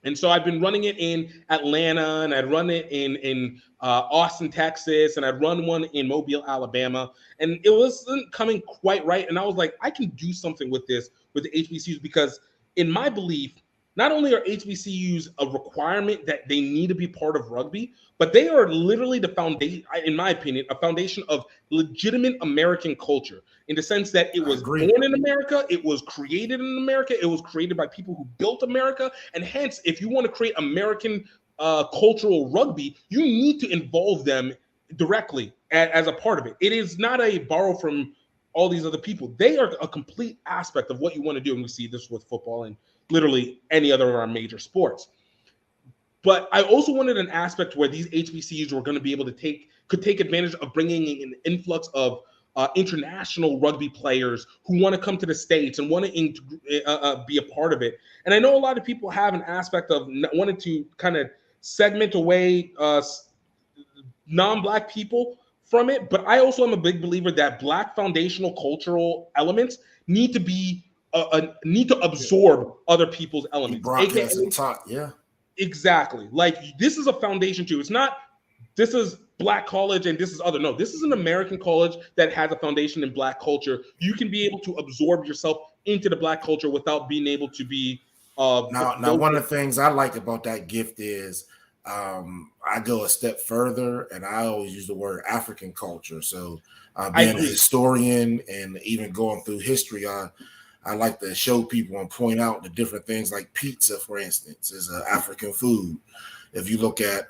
[SPEAKER 9] And so I've been running it in Atlanta, and I'd run it in Austin, Texas, and I'd run one in Mobile, Alabama. And it wasn't coming quite right. And I was like, I can do something with this, with the HBCUs, because in my belief, not only are HBCUs a requirement that they need to be part of rugby, but they are literally the foundation, in my opinion, a foundation of legitimate American culture, in the sense that it was born in America, it was created in America, it was created by people who built America. And hence, if you want to create American cultural rugby, you need to involve them directly as a part of it. It is not a borrow from all these other people. They are a complete aspect of what you want to do. And we see this with football and literally any other of our major sports. But I also wanted an aspect where these HBCUs were going to be able to could take advantage of bringing in an influx of international rugby players who want to come to the States and want to be a part of it. And I know a lot of people have an aspect of wanting to kind of segment away non-Black people from it. But I also am a big believer that Black foundational cultural elements need to absorb other people's elements.
[SPEAKER 1] Broadcast and talk, yeah.
[SPEAKER 9] Exactly. Like, this is a foundation too. It's not, this is Black college and this is other. No, this is an American college that has a foundation in Black culture. You can be able to absorb yourself into the Black culture without being able to be.
[SPEAKER 1] Now, one of the things I like about that gift is I go a step further, and I always use the word African culture. So being a historian and even going through history, I like to show people and point out the different things, like pizza, for instance, is an African food. If you look at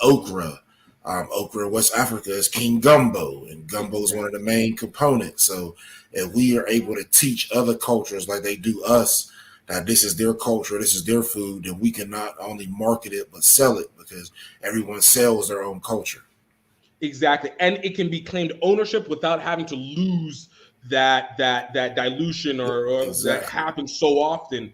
[SPEAKER 1] okra in West Africa is king gumbo, and gumbo is one of the main components. So if we are able to teach other cultures like they do us, that this is their culture, this is their food, then we can not only market it, but sell it, because everyone sells their own culture.
[SPEAKER 9] Exactly. And it can be claimed ownership without having to lose that dilution or that happens so often.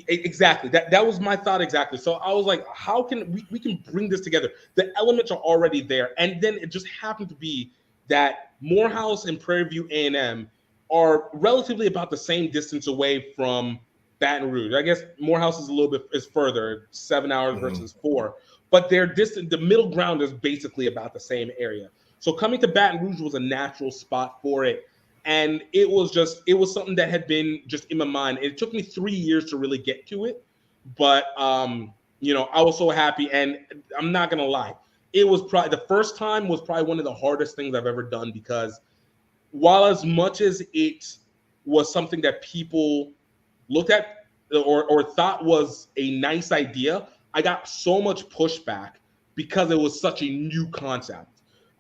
[SPEAKER 9] Exactly. That was my thought exactly. So I was like, how can we can bring this together? The elements are already there. And then it just happened to be that Morehouse and Prairie View A&M are relatively about the same distance away from Baton Rouge. I guess Morehouse is a little bit further, 7 hours versus 4. But they're distant. The middle ground is basically about the same area. So coming to Baton Rouge was a natural spot for it. And it was something that had been just in my mind. It took me 3 years to really get to it. But, I was so happy. And I'm not going to lie. It was probably the first time was probably one of the hardest things I've ever done, because while as much as it was something that people looked at or thought was a nice idea, I got so much pushback because it was such a new concept.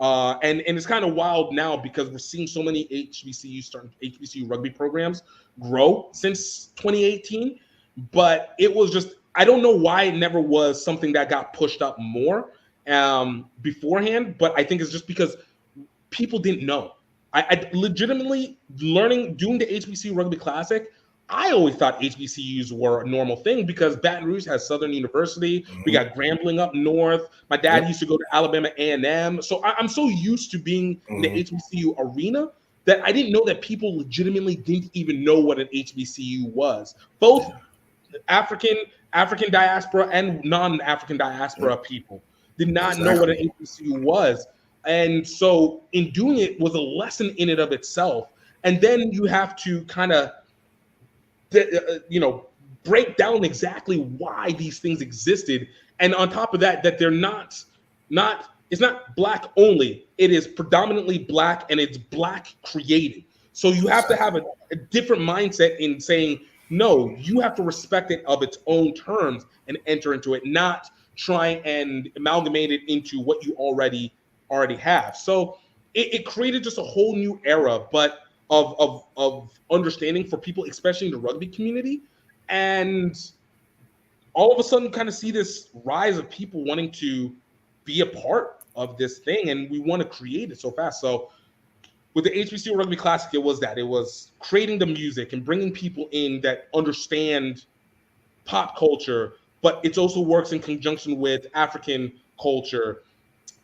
[SPEAKER 9] And it's kind of wild now because we're seeing so many HBCU rugby programs grow since 2018. But it was just, I don't know why it never was something that got pushed up more beforehand. But I think it's just because people didn't know. I legitimately doing the HBCU Rugby Classic, I always thought HBCUs were a normal thing because Baton Rouge has Southern University. Mm-hmm. We got Grambling up north. My dad used to go to Alabama A&M. So I'm so used to being in the HBCU arena that I didn't know that people legitimately didn't even know what an HBCU was. Both African diaspora and non-African diaspora people did not know what an HBCU was. And so in doing it was a lesson in and of itself. And then you have to kind of break down exactly why these things existed. And on top of that they're not it's not Black only. It is predominantly Black, and it's Black created. So you have to have a different mindset in saying, No, you have to respect it of its own terms and enter into it, not try and amalgamate it into what you already have. So it created just a whole new era, but of understanding for people, especially in the rugby community. And all of a sudden kind of see this rise of people wanting to be a part of this thing, and we want to create it so fast. So with the HBCU Rugby Classic, it was creating the music and bringing people in that understand pop culture, but it also works in conjunction with African culture.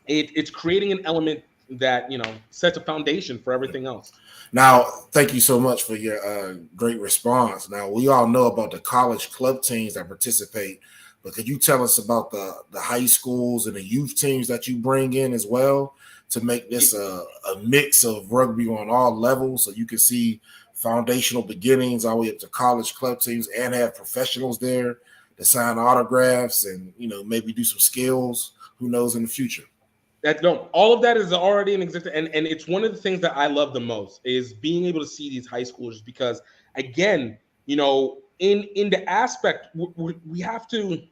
[SPEAKER 9] It's creating an element that, sets a foundation for everything else.
[SPEAKER 1] Now, thank you so much for your great response. Now, we all know about the college club teams that participate, but could you tell us about the high schools and the youth teams that you bring in as well to make this a mix of rugby on all levels, so you can see foundational beginnings all the way up to college club teams and have professionals there to sign autographs and, maybe do some skills, who knows, in the future?
[SPEAKER 9] All of that is already in existence, and it's one of the things that I love the most is being able to see these high schoolers, because again, in the aspect we have to,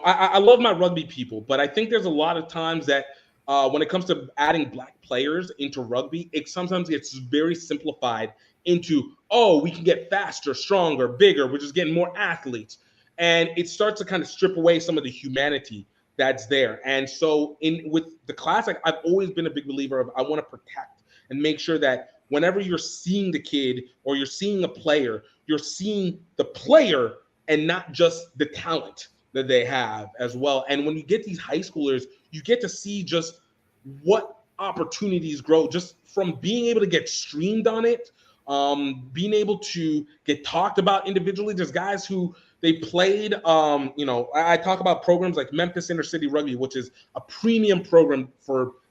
[SPEAKER 9] I love my rugby people, but I think there's a lot of times that when it comes to adding Black players into rugby, it sometimes gets very simplified into, we can get faster, stronger, bigger, we're just getting more athletes, and it starts to kind of strip away some of the humanity that's there. And so with the Classic, I've always been a big believer of, I want to protect and make sure that whenever you're seeing the kid or you're seeing a player, you're seeing the player and not just the talent that they have as well. And when you get these high schoolers, you get to see just what opportunities grow just from being able to get streamed on it, being able to get talked about individually. There's guys who they played, I talk about programs like Memphis Inner City Rugby, which is a premium program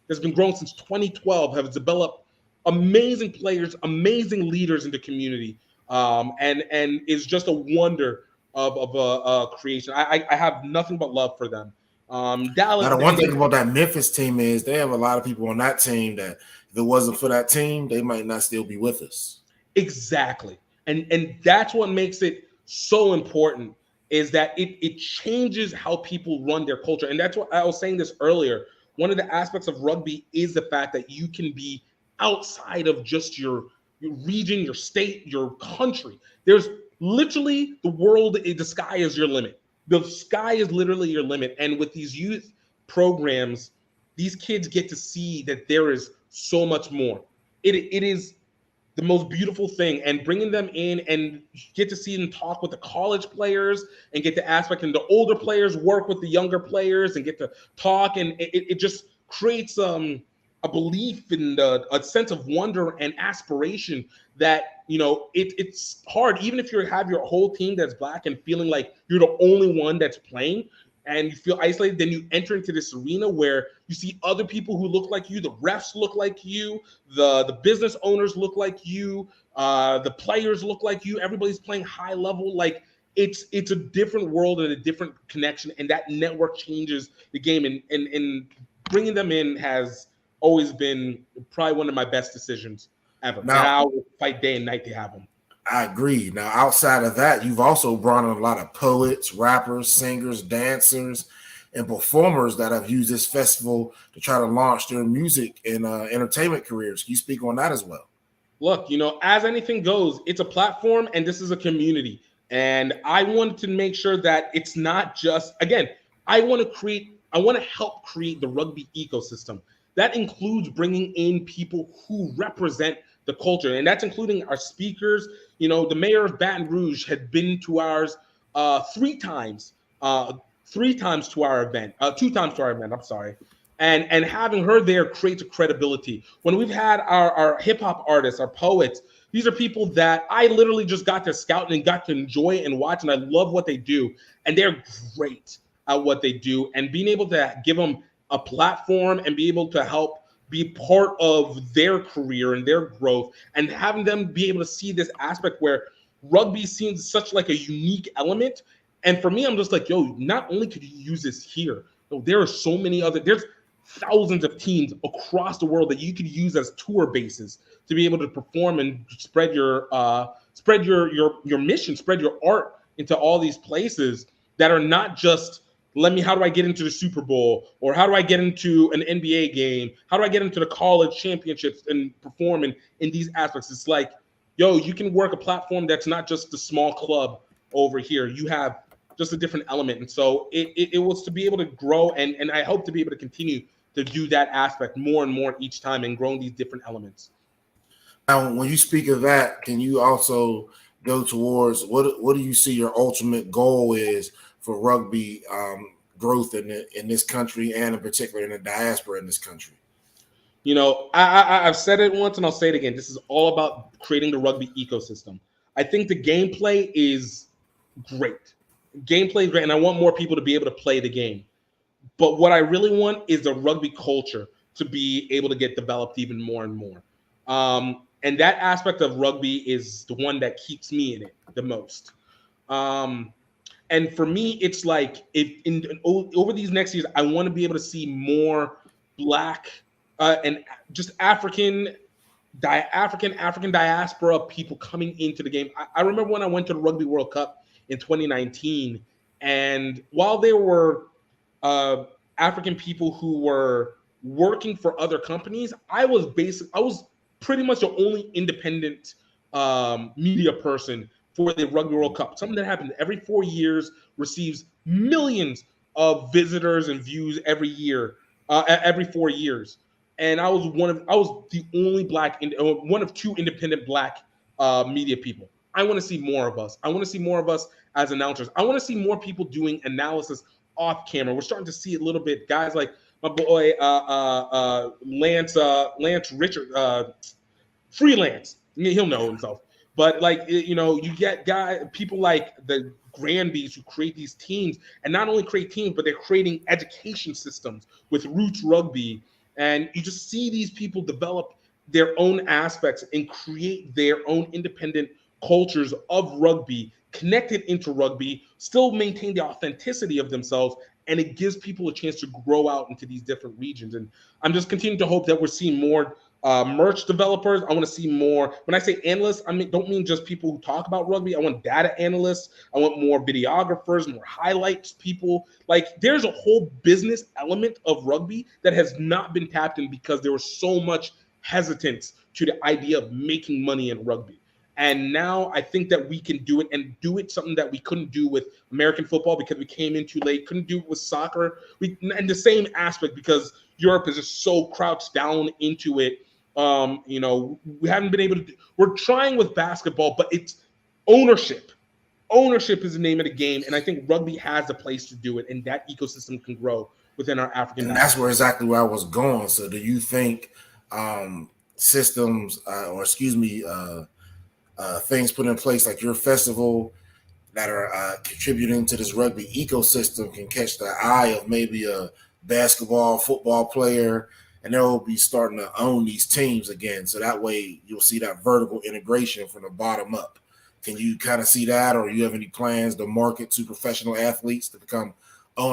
[SPEAKER 9] that's been growing since 2012, have developed amazing players, amazing leaders in the community, and is just a wonder of a creation. I have nothing but love for them. Dallas.
[SPEAKER 1] Now, the one thing about that Memphis team is they have a lot of people on that team that if it wasn't for that team, they might not still be with us.
[SPEAKER 9] Exactly. And that's what makes it so important, is that it changes how people run their culture. And that's what I was saying this earlier. One of the aspects of rugby is the fact that you can be outside of just your region, your state, your country. There's literally the sky is your limit. The sky is literally your limit. And with these youth programs, these kids get to see that there is so much more. It is the most beautiful thing, and bringing them in and get to see them talk with the college players and get the aspect, and the older players work with the younger players and get to talk. And it just creates a belief in a sense of wonder and aspiration that, it's hard. Even if you have your whole team that's Black and feeling like you're the only one that's playing, and you feel isolated, then you enter into this arena where you see other people who look like you, the refs look like you, the business owners look like you, the players look like you, everybody's playing high level. Like it's a different world and a different connection, and that network changes the game. And bringing them in has always been probably one of my best decisions ever. Now I will fight day and night to have them.
[SPEAKER 1] I agree. Now, outside of that, you've also brought in a lot of poets, rappers, singers, dancers, and performers that have used this festival to try to launch their music and entertainment careers. Can you speak on that as well?
[SPEAKER 9] Look, as anything goes, it's a platform and this is a community. And I wanted to make sure that it's not just, again, I want to help create the rugby ecosystem. That includes bringing in people who represent the culture, and that's including our speakers. The mayor of Baton Rouge had been to ours 3 times to our event, 2 times to our event. I'm sorry. And having her there creates a credibility. When we've had our hip hop artists, our poets, these are people that I literally just got to scout and got to enjoy and watch, and I love what they do. And they're great at what they do. And being able to give them a platform and be able to help be part of their career and their growth, and having them be able to see this aspect where rugby seems such like a unique element. And for me, I'm just like, not only could you use this here, there are so many there's thousands of teams across the world that you could use as tour bases to be able to perform and spread your spread your mission, spread your art into all these places that are not just how do I get into the Super Bowl, or how do I get into an NBA game? How do I get into the college championships and perform in these aspects? It's like, yo, you can work a platform that's not just the small club over here. You have just a different element. And so it was to be able to grow, and I hope to be able to continue to do that aspect more and more each time, and growing these different elements.
[SPEAKER 1] Now, when you speak of that, can you also go towards what do you see your ultimate goal is for rugby growth in this country, and in particular in the diaspora in this country?
[SPEAKER 9] You know, I've said it once and I'll say it again. This is all about creating the rugby ecosystem. I think the gameplay is great. Gameplay is great, and I want more people to be able to play the game. But what I really want is the rugby culture to be able to get developed even more and more. And that aspect of rugby is the one that keeps me in it the most. And for me, it's like over these next years, I want to be able to see more Black and just African diaspora people coming into the game. I remember when I went to the Rugby World Cup in 2019, and while there were African people who were working for other companies, I was pretty much the only independent media person for the Rugby World Cup. Something that happens every 4 years, receives millions of visitors and views every year, every 4 years. And I was the only one of two independent Black media people. I want to see more of us. I want to see more of us as announcers. I want to see more people doing analysis off camera. We're starting to see a little bit. Guys like my boy Lance Richard, freelance. He'll know himself. But you get people like the Granbys who create these teams, and not only create teams, but they're creating education systems with Roots Rugby. And you just see these people develop their own aspects and create their own independent cultures of rugby, connected into rugby, still maintain the authenticity of themselves, and it gives people a chance to grow out into these different regions. And I'm just continuing to hope that we're seeing more merch developers. I want to see more. When I say analysts, don't mean just people who talk about rugby. I want data analysts. I want more videographers, more highlights people. Like, there's a whole business element of rugby that has not been tapped in because there was so much hesitance to the idea of making money in rugby. And now I think that we can do it, and do it something that we couldn't do with American football because we came in too late, couldn't do it with soccer. And the same aspect because Europe is just so crouched down into it. We haven't been able to we're trying with basketball, but it's ownership. Ownership is the name of the game. And I think rugby has a place to do it, and that ecosystem can grow within our African.
[SPEAKER 1] And that's exactly where I was going. So do you think systems things put in place like your festival that are contributing to this rugby ecosystem can catch the eye of maybe a basketball, football player, and they'll be starting to own these teams again. So that way you'll see that vertical integration from the bottom up. Can you kind of see that, or you have any plans to market to professional athletes to become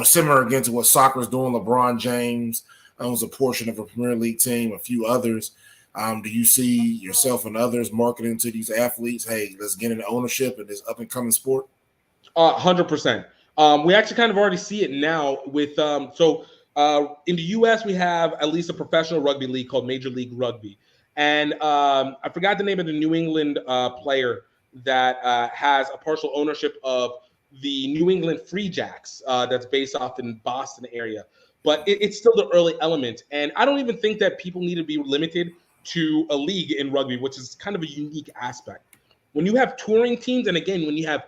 [SPEAKER 1] similar again to what soccer is doing? LeBron James owns a portion of a Premier League team, a few others. Do you see yourself and others marketing to these athletes? Hey, let's get into ownership in this up and coming sport.
[SPEAKER 9] 100%. We actually kind of already see it now with in the U.S. we have at least a professional rugby league called Major League Rugby, and I forgot the name of the New England player that has a partial ownership of the New England Free Jacks that's based off in Boston area. But it's still the early element, and I don't even think that people need to be limited to a league in rugby, which is kind of a unique aspect. When you have touring teams, and again, when you have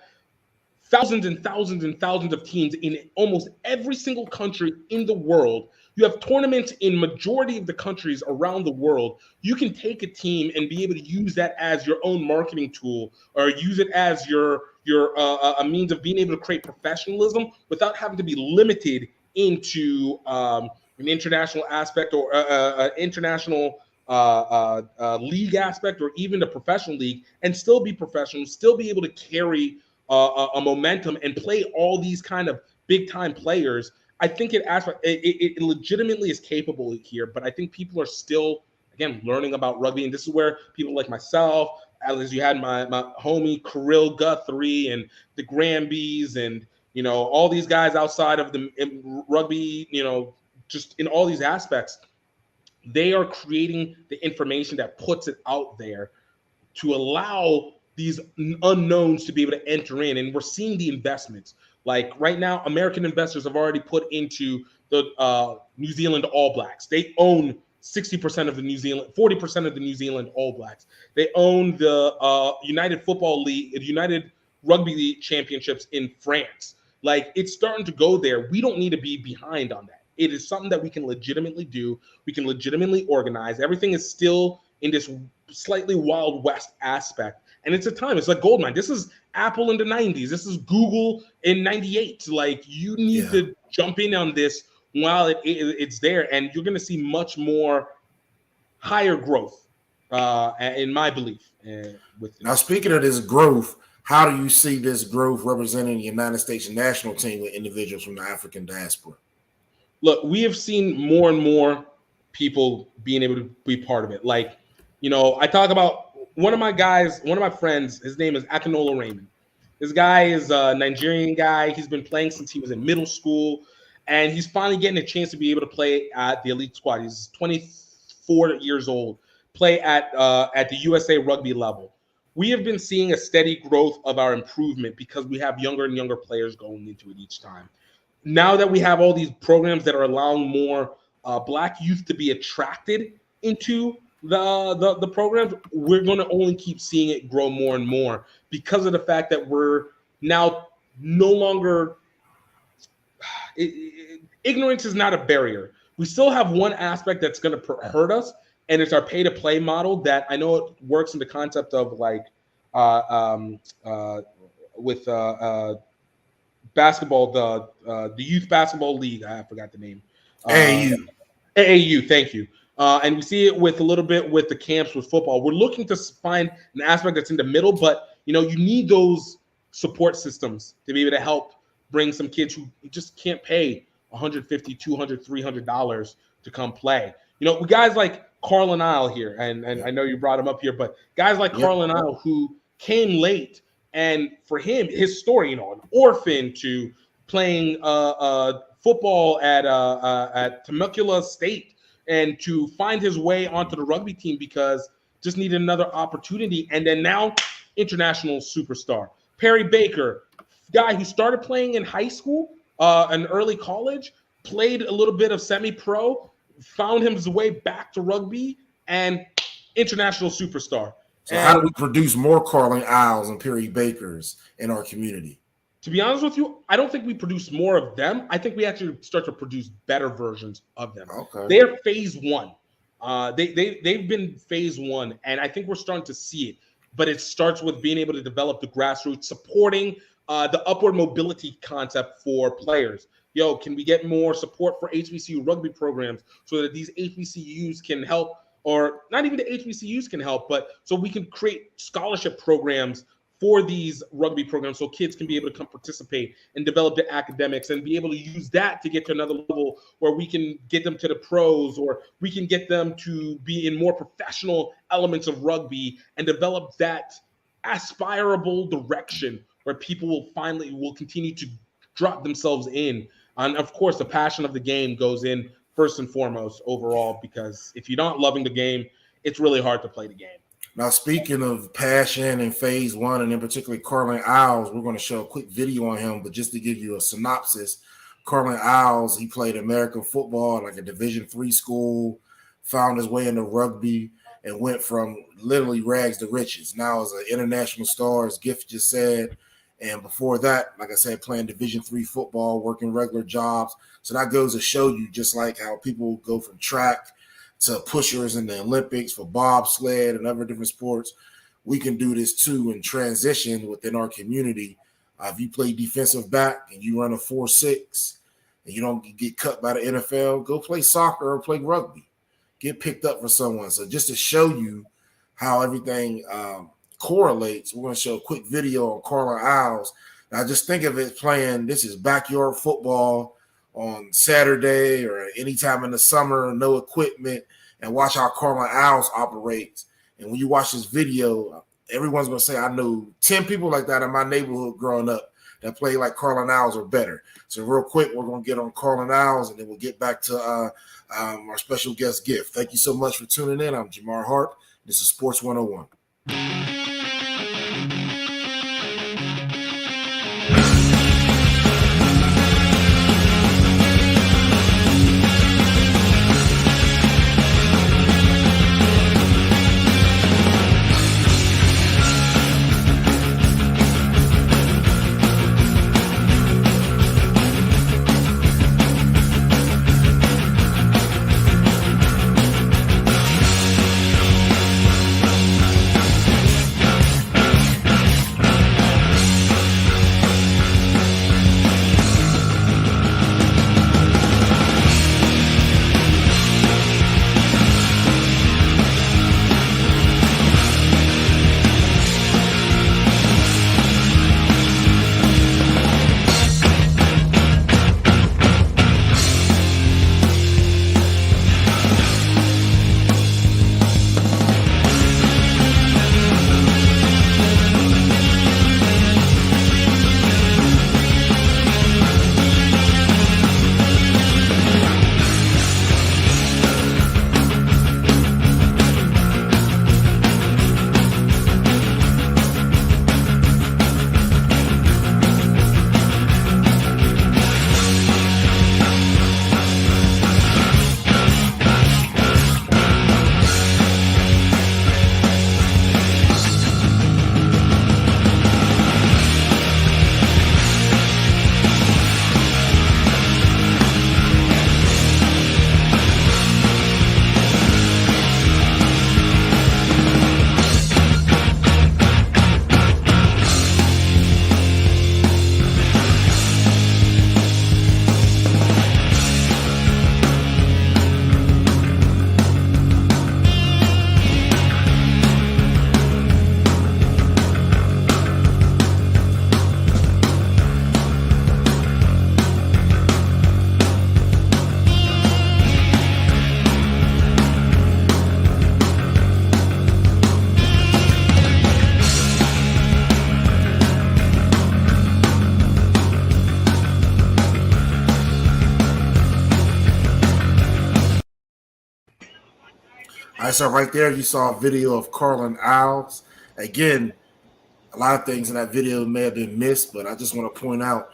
[SPEAKER 9] thousands and thousands and thousands of teams in almost every single country in the world, you have tournaments in majority of the countries around the world, you can take a team and be able to use that as your own marketing tool, or use it as your a means of being able to create professionalism without having to be limited into an international aspect or international league aspect, or even the professional league, and still be professional, still be able to carry a momentum and play all these kind of big time players. I think it legitimately is capable here, but I think people are still, again, learning about rugby. And this is where people like myself, as you had my homie Kirill Guthrie and the Granbys and, all these guys outside of the rugby, just in all these aspects, they are creating the information that puts it out there to allow these unknowns to be able to enter in. And we're seeing the investments. Like right now, American investors have already put into the New Zealand All Blacks. They own 60% of the 40% of the New Zealand All Blacks. They own the United Football League, United Rugby League championships in France. Like, it's starting to go there. We don't need to be behind on that. It is something that we can legitimately do. We can legitimately organize. Everything is still in this slightly Wild West aspect. And it's a time. It's like goldmine. This is Apple in the 90s. This is Google in 98. Like, you need to jump in on this while it's there. And you're going to see much more higher growth, in my belief.
[SPEAKER 1] Now, speaking of this growth, how do you see this growth representing the United States national team with individuals from the African diaspora?
[SPEAKER 9] Look, we have seen more and more people being able to be part of it. Like, I talk about one of my friends, his name is Akinola Raymond. This guy is a Nigerian guy. He's been playing since he was in middle school, and he's finally getting a chance to be able to play at the elite squad. He's 24 years old, play at the USA rugby level. We have been seeing a steady growth of our improvement because we have younger and younger players going into it each time. Now that we have all these programs that are allowing more Black youth to be attracted into the programs, we're going to only keep seeing it grow more and more because of the fact that we're now no longer ignorance is not a barrier. We still have one aspect that's going to hurt us, and it's our pay-to-play model that I know it works in the concept of like with basketball, the youth basketball league. I forgot the name. AAU. Thank you. And we see it with a little bit with the camps with football. We're looking to find an aspect that's in the middle, but you need those support systems to be able to help bring some kids who just can't pay $150, $200, $300 to come play. With guys like Carlin Isle here, and I know you brought him up here, but guys like Carlin Isle who came late, and for him, his story, an orphan to playing football at Temecula State, and to find his way onto the rugby team because just needed another opportunity, and then now international superstar. Perry Baker, guy who started playing in high school, and early college, played a little bit of semi-pro, found his way back to rugby, and international superstar.
[SPEAKER 1] So how do we produce more Carlin Isles and Perry Bakers in our community?
[SPEAKER 9] To be honest with you, I don't think we produce more of them. I think we actually start to produce better versions of them.
[SPEAKER 1] Okay.
[SPEAKER 9] They're phase one. They've been phase one, and I think we're starting to see it. But it starts with being able to develop the grassroots, supporting the upward mobility concept for players. Can we get more support for HBCU rugby programs so that these HBCUs can help, or not even the HBCUs can help, but so we can create scholarship programs for these rugby programs so kids can be able to come participate and develop their academics and be able to use that to get to another level where we can get them to the pros, or we can get them to be in more professional elements of rugby and develop that aspirable direction where people will continue to drop themselves in. And of course, the passion of the game goes in first and foremost overall, because if you're not loving the game, it's really hard to play the game.
[SPEAKER 1] Now, speaking of passion and phase one, and in particular Carlin Isles, we're going to show a quick video on him, but just to give you a synopsis, Carlin Isles, he played American football like a Division III school, found his way into rugby, and went from literally rags to riches. Now is an international star, as Gift just said. And before that, like I said, playing Division III football, working regular jobs. So that goes to show you just like how people go from track to pushers in the Olympics for bobsled and other different sports. We can do this too and transition within our community. If you play defensive back and you run a 4.6 and you don't get cut by the NFL, go play soccer or play rugby. Get picked up for someone. So just to show you how everything correlates, we're going to show a quick video on Carlin Isles. Now just think of it playing, this is backyard football on Saturday or anytime in the summer, no equipment, and watch how Carlin Isles operates. And when you watch this video, everyone's going to say, I know 10 people like that in my neighborhood growing up that play like Carlin Owls or better. So real quick, we're going to get on Carlin Owls, and then we'll get back to our special guest gift. Thank you so much for tuning in. I'm Jamar Harp. This is Sports 101. All right, so right there you saw a video of Carlin Owls. Again, a lot of things in that video may have been missed, but I just want to point out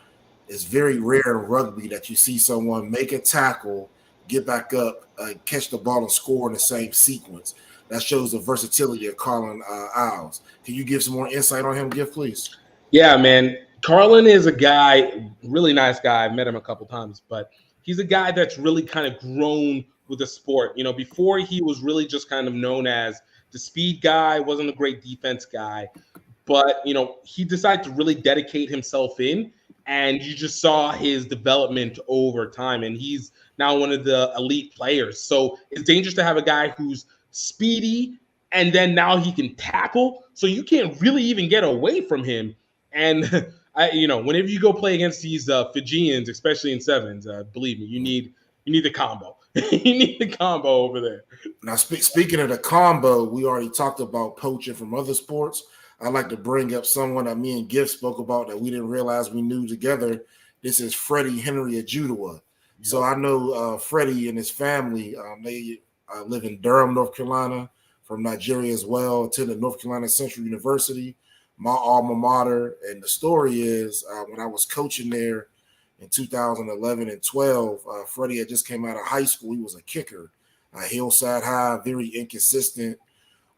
[SPEAKER 1] it's very rare in rugby that you see someone make a tackle, get back up, catch the ball, and score in the same sequence. That shows the versatility of Carlin Owls. Can you give some more insight on him, Gift, please?
[SPEAKER 9] Yeah, man. Carlin is a guy, really nice guy. I've met him a couple times, but he's a guy that's really kind of grown with the sport. You know, before he was really just kind of known as the speed guy, wasn't a great defense guy, but, you know, he decided to really dedicate himself in, and you just saw his development over time, and he's now one of the elite players. So it's dangerous to have a guy who's speedy, and then now he can tackle, so you can't really even get away from him. And whenever you go play against these Fijians, especially in sevens, believe me, you need the combo. You need the combo over there.
[SPEAKER 1] Now, speaking of the combo, we already talked about poaching from other sports. I'd like to bring up someone that me and Gift spoke about that we didn't realize we knew together. This is Freddie Henry Ajudua. So I know Freddie and his family, they live in Durham, North Carolina, from Nigeria as well, attended North Carolina Central University, my alma mater. And the story is when I was coaching there in 2011 and 12, Freddie had just came out of high school. He was a kicker, Hillside High, very inconsistent,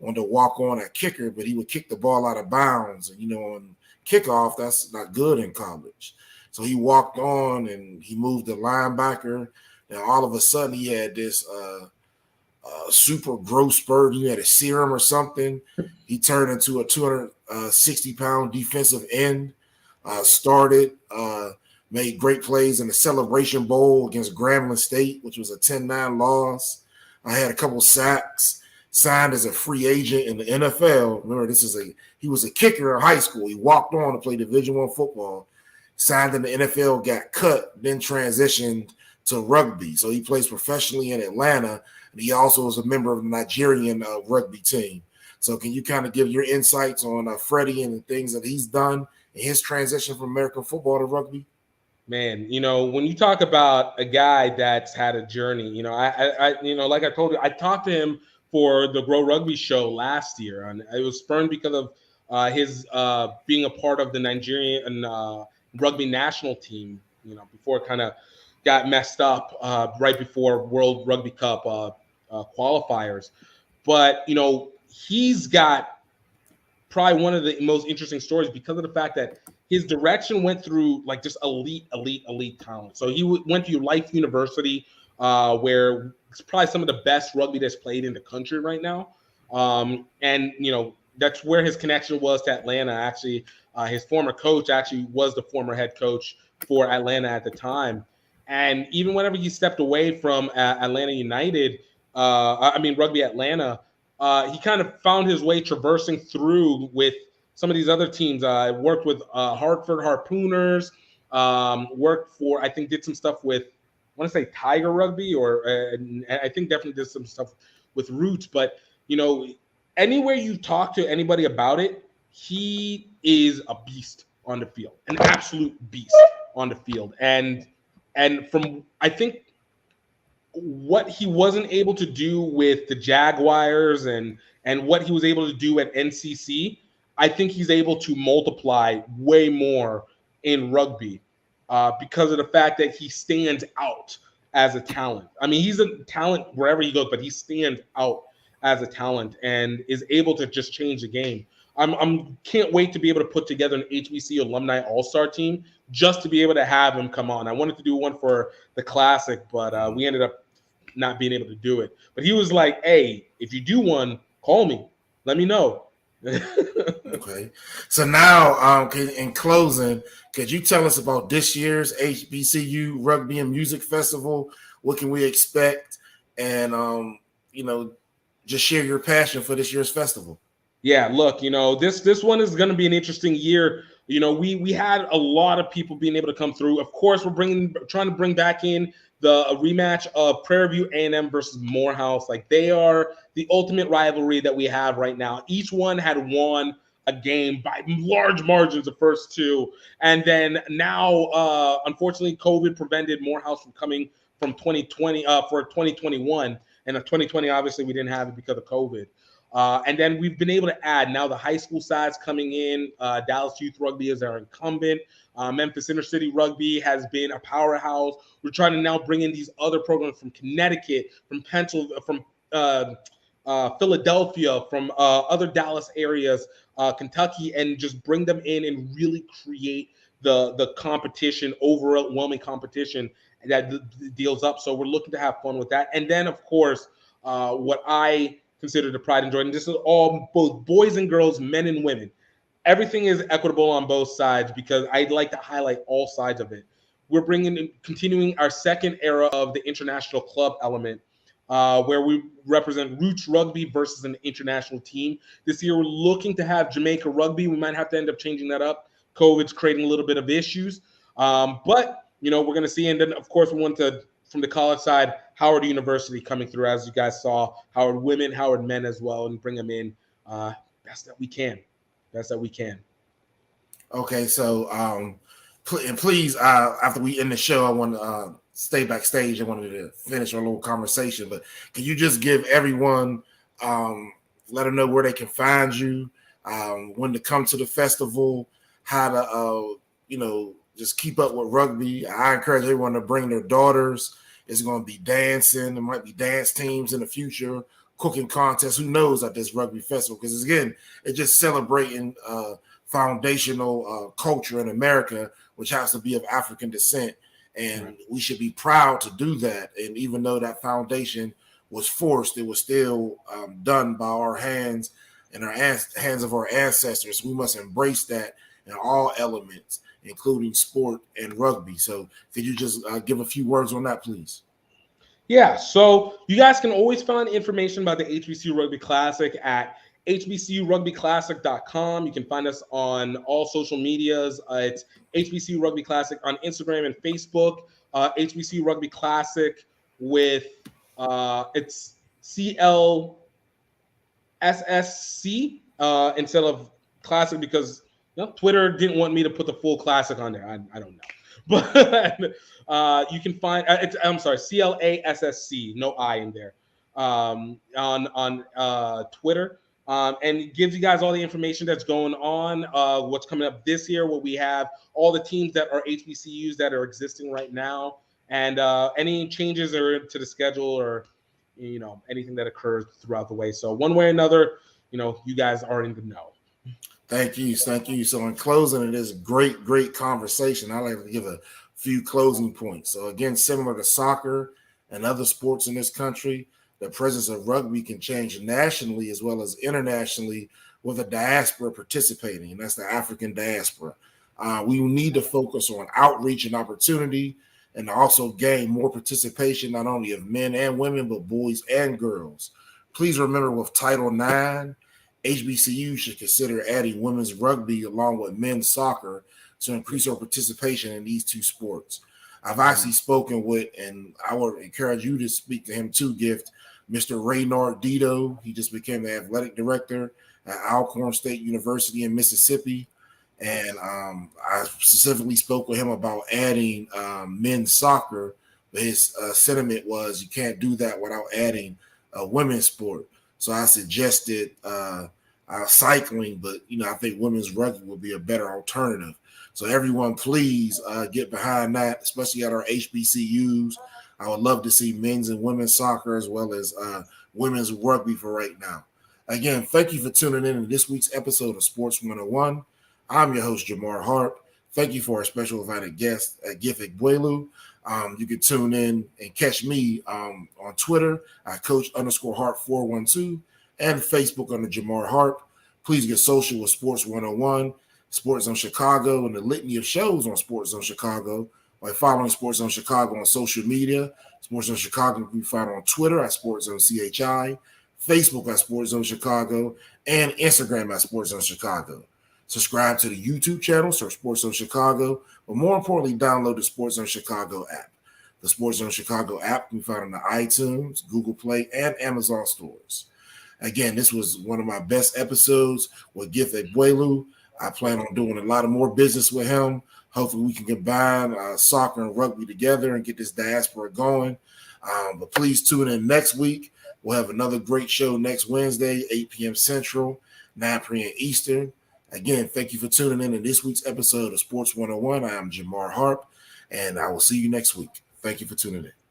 [SPEAKER 1] wanted to walk on at kicker, but he would kick the ball out of bounds. And, on kickoff, that's not good in college. So he walked on and he moved to linebacker. Now, all of a sudden, he had this super growth spurt. He had a serum or something. He turned into a 260-pound defensive end, made great plays in the Celebration Bowl against Grambling State, which was a 10-9 loss. I had a couple sacks, signed as a free agent in the NFL. Remember, he was a kicker in high school. He walked on to play Division I football, signed in the NFL, got cut, then transitioned to rugby. So he plays professionally in Atlanta, and he also is a member of the Nigerian rugby team. So can you kind of give your insights on Freddie and the things that he's done in his transition from American football to rugby?
[SPEAKER 9] Man, when you talk about a guy that's had a journey, I like I told you, I talked to him for the Grow Rugby show last year, and it was spurned because of his being a part of the Nigerian rugby national team, before it kind of got messed up right before World Rugby Cup qualifiers. But, he's got probably one of the most interesting stories because of the fact that his direction went through like just elite talent. So he went to Life University, where it's probably some of the best rugby that's played in the country right now. And, that's where his connection was to Atlanta. Actually, his former coach actually was the former head coach for Atlanta at the time. And even whenever he stepped away from Atlanta United, Rugby Atlanta, he kind of found his way traversing through with some of these other teams. Worked with Hartford Harpooners, I think did some stuff with, I want to say Tiger Rugby, or I think definitely did some stuff with Roots. But, anywhere you talk to anybody about it, he is a beast on the field, an absolute beast on the field. And from, I think, what he wasn't able to do with the Jaguars and what he was able to do at NCC, I think he's able to multiply way more in rugby because of the fact that he stands out as a talent. I mean, he's a talent wherever he goes, but he stands out as a talent and is able to just change the game. I'm can't wait to be able to put together an HBC alumni all-star team just to be able to have him come on. I wanted to do one for the Classic, but we ended up not being able to do it. But he was like, hey, if you do one, call me. Let me know.
[SPEAKER 1] Okay. So now, in closing, could you tell us about this year's HBCU Rugby and Music Festival? What can we expect? And, just share your passion for this year's festival.
[SPEAKER 9] Yeah, look, this one is going to be an interesting year. We had a lot of people being able to come through. Of course, we're trying to bring back in the rematch of Prairie View A&M versus Morehouse. Like, they are the ultimate rivalry that we have right now. Each one had won a game by large margins, the first two. And then now, unfortunately, COVID prevented Morehouse from coming from 2020 for 2021. And in 2020, obviously, we didn't have it because of COVID. And then we've been able to add now the high school sides coming in. Dallas Youth Rugby is our incumbent. Memphis Inner City Rugby has been a powerhouse. We're trying to now bring in these other programs from Connecticut, from Pennsylvania, from Philadelphia, from other Dallas areas, Kentucky, and just bring them in and really create the competition, overwhelming competition that deals up. So we're looking to have fun with that. And then, of course, what I consider the pride and joy, and this is all both boys and girls, men and women. Everything is equitable on both sides because I'd like to highlight all sides of it. We're continuing our second era of the international club element, where we represent Roots Rugby versus an international team. This year, we're looking to have Jamaica Rugby. We might have to end up changing that up. COVID's creating a little bit of issues. But, we're going to see. And then, of course, we want to, from the college side, Howard University coming through, as you guys saw, Howard women, Howard men as well, and bring them in best that we can.
[SPEAKER 1] Okay, so please, after we end the show, I want to stay backstage. I wanted to finish our little conversation, but can you just give everyone, let them know where they can find you, when to come to the festival, how to, just keep up with rugby. I encourage everyone to bring their daughters. It's going to be dancing. There might be dance teams in the future, cooking contests. Who knows at this rugby festival? Because, again, it's just celebrating foundational culture in America, which has to be of African descent. And we should be proud to do that. And even though that foundation was forced, it was still done by our hands and our hands of our ancestors. We must embrace that in all elements, including sport and rugby. So could you just give a few words on that, please?
[SPEAKER 9] Yeah, so you guys can always find information about the HBCU Rugby Classic at hbcurugbyclassic.com. You can find us on all social medias. It's HBCU Rugby Classic on Instagram and Facebook. HBCU Rugby Classic with it's CL SSC instead of classic because Twitter didn't want me to put the full classic on there. I don't know. But you can find I'm sorry, CLASSC, no I in there, on Twitter. And it gives you guys all the information that's going on, what's coming up this year, what we have, all the teams that are HBCUs that are existing right now, and any changes to the schedule or anything that occurs throughout the way. So one way or another, you guys are in the know.
[SPEAKER 1] Thank you. So in closing of this great conversation, I'd like to give a few closing points. So again, similar to soccer and other sports in this country, the presence of rugby can change nationally as well as internationally with a diaspora participating, and that's the African diaspora. We need to focus on outreach and opportunity and also gain more participation, not only of men and women, but boys and girls. Please remember with Title IX, HBCU should consider adding women's rugby along with men's soccer to increase our participation in these two sports. I've actually spoken with, and I would encourage you to speak to him too, Gift, Mr. Raynard Dito. He just became the athletic director at Alcorn State University in Mississippi. And I specifically spoke with him about adding men's soccer. But his sentiment was you can't do that without adding a women's sport. So I suggested cycling, but I think women's rugby would be a better alternative. So everyone, please get behind that, especially at our HBCUs. I would love to see men's and women's soccer as well as women's rugby for right now. Again, thank you for tuning in to this week's episode of Sports 101. I'm your host, Jamar Harp. Thank you for our special invited guest, Gif Egbuelu. You can tune in and catch me on Twitter at Coach_Harp412 and Facebook under Jamar Harp. Please get social with Sports 101, SportsZone Chicago, and the litany of shows on SportsZone Chicago by following SportsZone Chicago on social media. SportsZone Chicago can be found on Twitter at SportsZone CHI, Facebook at SportsZone Chicago, and Instagram at SportsZone Chicago. Subscribe to the YouTube channel, search SportsZone Chicago, but more importantly, download the SportsZone Chicago app. The SportsZone Chicago app can be found on the iTunes, Google Play, and Amazon stores. Again, this was one of my best episodes with Gif Egbuelu. I plan on doing a lot of more business with him. Hopefully we can combine soccer and rugby together and get this diaspora going. But please tune in next week. We'll have another great show next Wednesday, 8 p.m. Central, 9 p.m. Eastern. Again, thank you for tuning in to this week's episode of Sports 101. I am Jamar Harp, and I will see you next week. Thank you for tuning in.